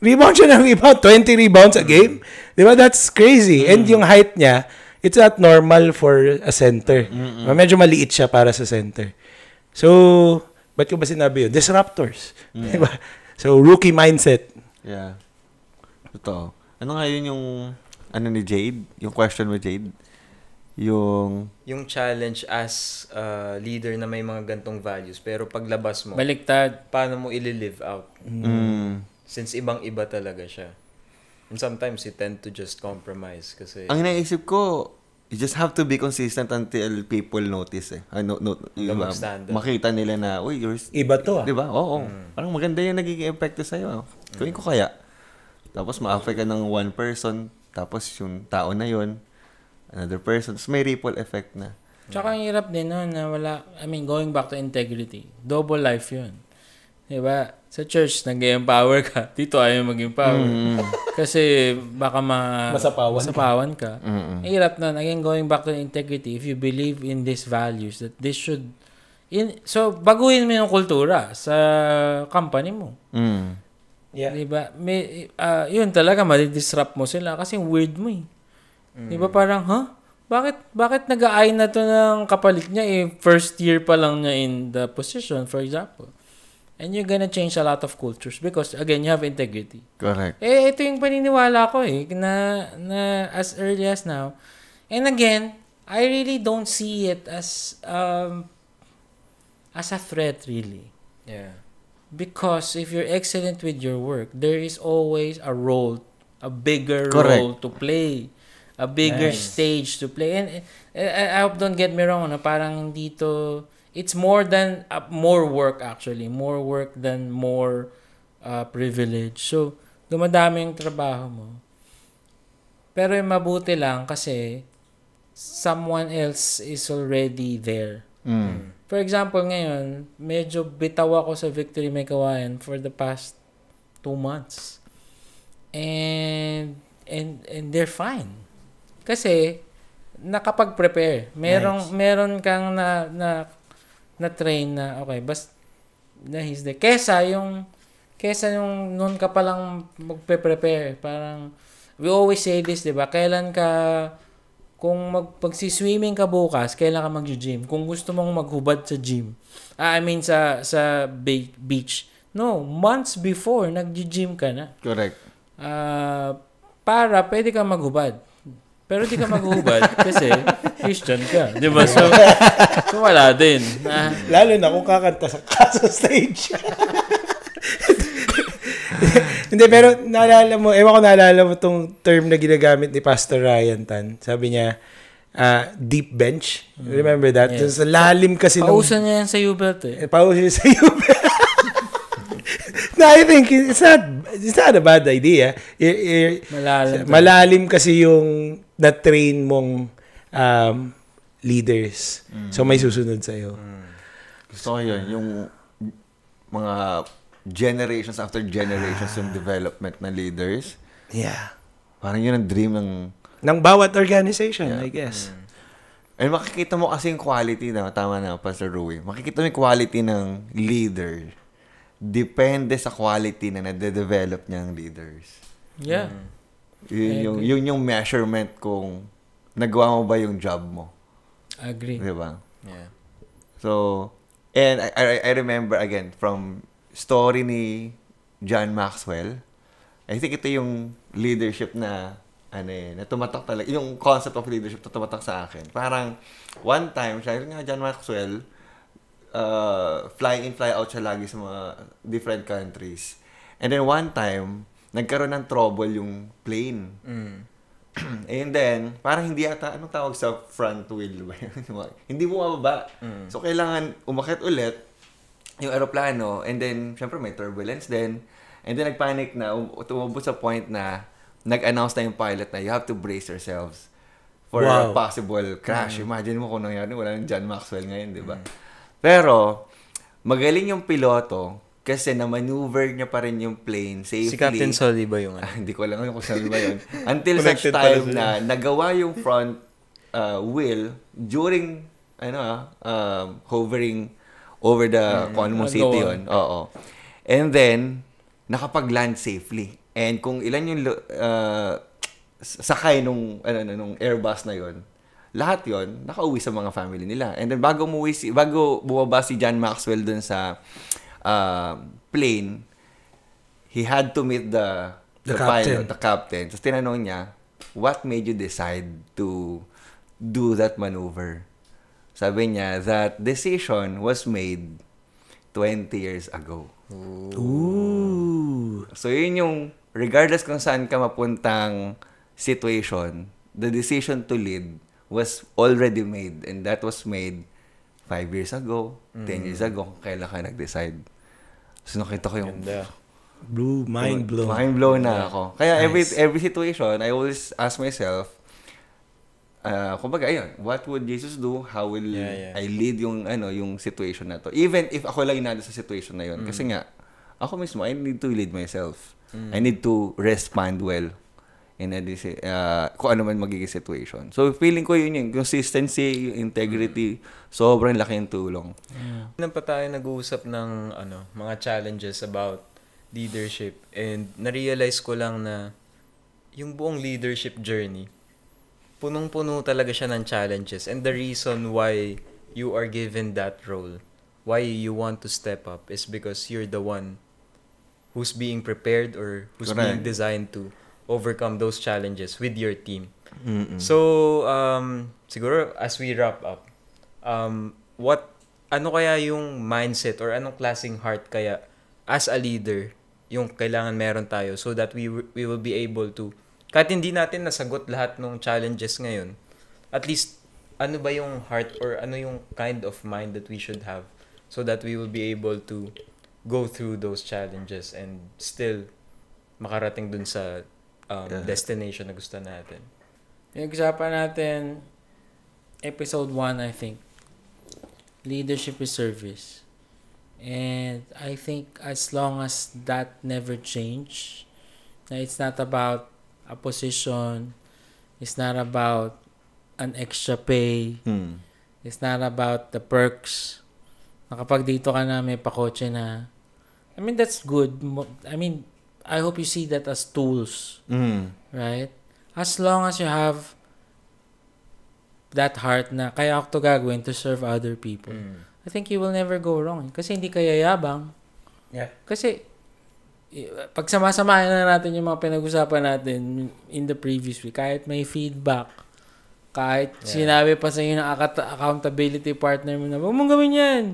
Rebound siya ng rebound. 20 rebounds a game. Di ba? That's crazy. And yung height niya, it's not normal for a center. Medyo maliit siya para sa center. So, ba't ko ba sinabi yun? Disruptors. Di ba? So, rookie mindset. Yeah. Totoo. Ano nga yun yung, ni Jade? Yung question mo, Jade? Yung challenge as a leader na may mga gantong values, pero paglabas mo, Baliktad. paano mo i-live out? Since ibang-iba talaga siya. And sometimes you tend to just compromise kasi ang naisip ko, you just have to be consistent until people notice eh. Makita nila na, uy, yours. Iba to ah. Di ba? Oo. Parang maganda yung nagiging epekto sa'yo. Gawin ko kaya. Tapos ma-affect ka ng one person, tapos yung tao na yon, another person. So may ripple effect na. Tsaka ang hirap din nun na wala, going back to integrity. Double life yun. Diba? Sa church, nag-empower ka. Dito ayaw mag-empower. Kasi baka masapawan ka. Ang hirap nun. Again, going back to integrity, if you believe in these values, that this should, so baguhin mo yung kultura sa company mo. Yeah. Diba? Yun talaga, madidisrupt mo sila kasi weird mo eh. Diba parang, Bakit nag-aay na to ng kapalit niya first year pa lang niya in the position, for example. And you're gonna change a lot of cultures because, again, you have integrity. Correct. Ito yung paniniwala ko na as early as now. And again, I really don't see it as a threat, really. Yeah. Because if you're excellent with your work, there is always a bigger Correct. role to play. A bigger stage to play. And I hope, don't get me wrong, parang dito, it's more than, more work actually. More work than more privilege. So, dumadami yung trabaho mo. Pero yung mabuti lang kasi someone else is already there. For example, ngayon, medyo bitaw ako sa Victory May Kawayan for the past 2 months. And they're fine. Kasi nakapag-prepare. Meron kang na train na okay, na he's there. Kesa yung noon ka pa lang magpe-prepare. Parang we always say this, 'di ba? Kailan ka kung magsiswimming ka bukas, kailan ka mag-gym? Kung gusto mong maghubad sa gym. Sa beach. No, months before nag-gym ka na. Correct. Para pwede kang maghubad. Pero di ka maghubad kasi Christian ka. Di ba? So wala din. Lalo na kung kakanta sa stage. Hindi, pero naalala mo tong term na ginagamit ni Pastor Ryan Tan. Sabi niya, deep bench. Remember that? Yes. Sa lalim kasi pausan niya yan sa U-belt eh. Pausan niya sa U-belt. No, I think it's not a bad idea. Malalim kasi yung na-train mong leaders. So may susunod sa'yo. Gusto ko yun. Yung mga generations after generations yung development ng leaders. Yeah. Parang yun ang dream ng bawat organization, I guess. And makikita mo kasi yung quality tama na, Pastor Rui. Makikita mo yung quality ng leader. Depende sa quality na nade-develop niyang leaders. Yeah. Yun yung measurement kung nagawa mo ba yung job mo. Agree. Diba? Yeah. So, and I remember again from story ni John Maxwell. I think ito yung leadership na tumatak talaga. Yung concept of leadership na tumatak sa akin. Parang one time, siya nga John Maxwell, fly in, fly out siya lagi sa mga different countries. And then one time, nagkaroon ng trouble yung plane. And then, parang hindi ata, anong tawag sa front wheel ba? Hindi bumababa. So, kailangan umakyat ulit yung aeroplano. And then, syempre may turbulence din. And then, nagpanic na, tumabot sa point na nag-announce na yung pilot na you have to brace yourselves for a possible crash. Imagine mo kung nangyari, wala nang John Maxwell ngayon, di ba? Pero, magaling yung piloto kasi na-maneuver niya pa rin yung plane safely. Si Captain Solly ba yung Hindi ko alam kung saan ba yun. Until such time na nagawa yung front wheel during hovering over the Conmo City yun. Oo. And then, nakapag-land safely. And kung ilan yung sakay nung Airbus na yun, lahat yon nakauwi sa mga family nila. And then bago bumaba si John Maxwell dun sa plane, he had to meet the pilot, the captain. Tapos tinanong niya, what made you decide to do that maneuver? Sabi niya, that decision was made 20 years ago. Ooh. So yun yung, regardless kung saan ka mapuntang situation, the decision to lead was already made, and that was made 5 years ago, 10 years ago, kailan ka nag-decide. So nakita ko yung mind blown na ako. Kaya every situation, I always ask myself, kumbaga, ayun, what would Jesus do? How will Yeah. I lead yung situation na to? Even if ako lang yung nandun sa situation na yun. Kasi nga, ako mismo, I need to lead myself. I need to respond well in kung ano man magiging situation. So, feeling ko yun yung consistency, yung integrity, sobrang laking tulong. Nang pa tayo nag-uusap ng mga challenges about leadership, and na-realize ko lang na yung buong leadership journey, punong-puno talaga siya ng challenges, and the reason why you are given that role, why you want to step up, is because you're the one who's being prepared or who's being designed to overcome those challenges with your team. So, siguro as we wrap up, ano kaya yung mindset or anong klaseng heart kaya as a leader yung kailangan meron tayo so that we will be able to, kahit hindi natin nasagot lahat ng challenges ngayon, at least ano ba yung heart or ano yung kind of mind that we should have so that we will be able to go through those challenges and still makarating dun sa destination na gusto natin. Yung usapan natin, episode 1, I think, leadership is service. And I think as long as that never change, na it's not about a position, it's not about an extra pay, it's not about the perks, na kapag dito ka na may pakotse na, I mean, that's good. I mean, I hope you see that as tools. Right? As long as you have that heart na kaya ako to gagawin to serve other people, I think you will never go wrong. Kasi hindi ka yayabang. Yeah. Kasi, pag sama-samahin na natin yung mga pinag-usapan natin in the previous week, kahit may feedback, kahit sinabi pa sa inyo ng accountability partner mo na, huwag mong gawin yan.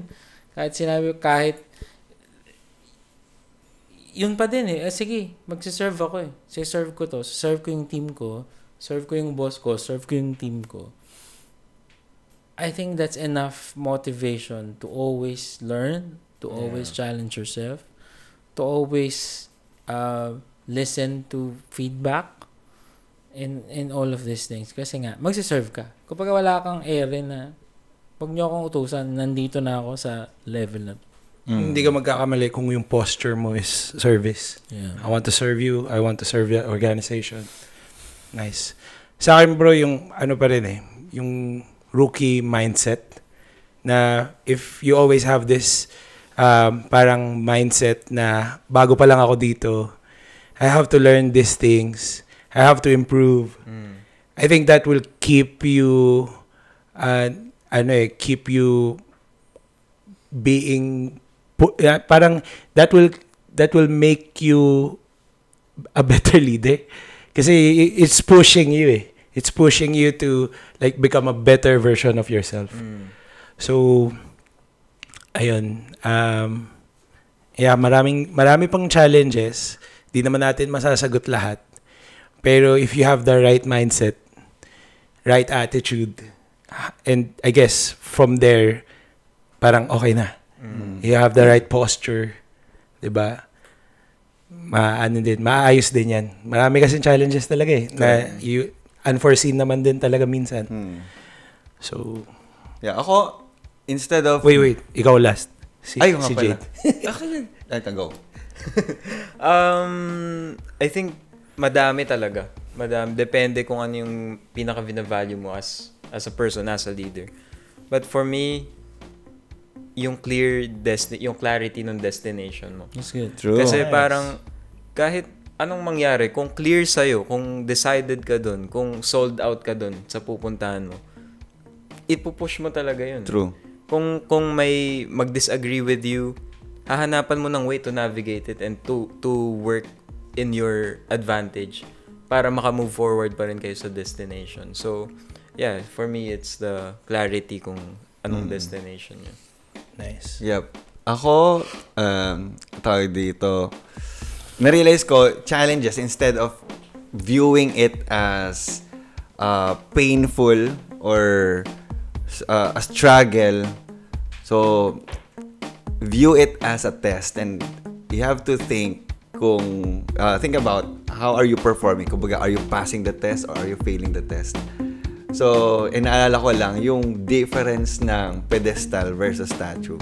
Kahit yun pa din sige, magsiserve ako siserve ko to, serve ko yung team ko, serve ko yung boss ko, serve ko yung team ko. I think that's enough motivation to always learn, to always challenge yourself, to always listen to feedback in all of these things. Kasi nga, magsiserve ka. Kapag wala kang ere na, huwag niyo akong utusan, nandito na ako sa level na to. Hindi ka magkakamali kung yung posture mo is service. Yeah. I want to serve you. I want to serve the organization. Nice. Sa akin, bro, yung ano pa rin yung rookie mindset na if you always have this parang mindset na bago pa lang ako dito, I have to learn these things. I have to improve. I think that will keep you keep you being parang that will make you a better leader kasi it's pushing you it's pushing you to like become a better version of yourself. So ayun, marami pang challenges, di naman natin masasagot lahat, pero if you have the right mindset, right attitude, and I guess from there parang okay na. You have the right posture, 'di ba? Maayos din 'yan. Marami kasing challenges talaga na unforeseen naman din talaga minsan. So, ako instead of wait, ikaw last. Si Jade. Go. I think madami talaga. Depende kung ano yung pinaka-value mo as a person, as a leader. But for me, yung yung clarity ng destination mo. That's good. True. Kasi parang kahit anong mangyari, kung clear sa'yo, kung decided ka dun, kung sold out ka dun sa pupuntahan mo, ipupush mo talaga yun. True. Kung may mag-disagree with you, hahanapan mo ng way to navigate it and to work in your advantage para maka-move forward pa rin kayo sa destination. So, yeah, for me, it's the clarity kung anong destination yun. Nice. Yep. Ako, tawag dito, na-realize ko, challenges, instead of viewing it as painful or a struggle, so view it as a test, and you have to think about how are you performing. Kumbaga, are you passing the test or are you failing the test? So, inaalala ko lang yung difference ng pedestal versus statue.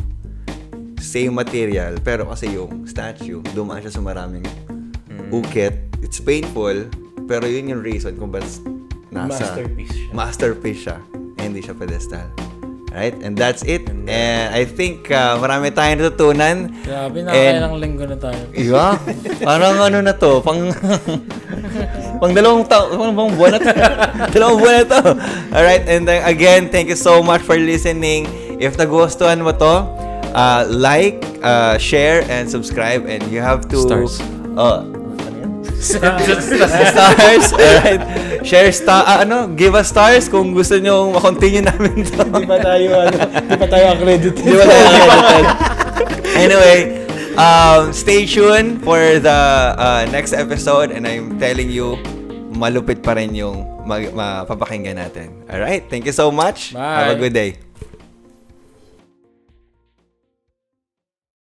Same material, pero kasi yung statue, dumaan siya sa maraming ukit. It's painful, pero yun yung reason kung ba't nasa masterpiece siya. Hindi siya pedestal. Right? And that's it. And I think marami tayong natutunan. Grabe, nakakailang linggo na tayo. Iya. Parang ano na to, pang dalawang buwan na to. Dalawang buwan na to. Alright, and again, thank you so much for listening. If nagustuhan mo to, like, share, and subscribe. And you have to... Stars. Stars. Alright. Share give us stars kung gusto nyo ma-continue namin to. Hindi pa tayo accredited. Anyway, stay tuned for the next episode, and I'm telling you, malupit pa rin yung mapapakinggan natin. Alright, thank you so much. Bye. Have a good day.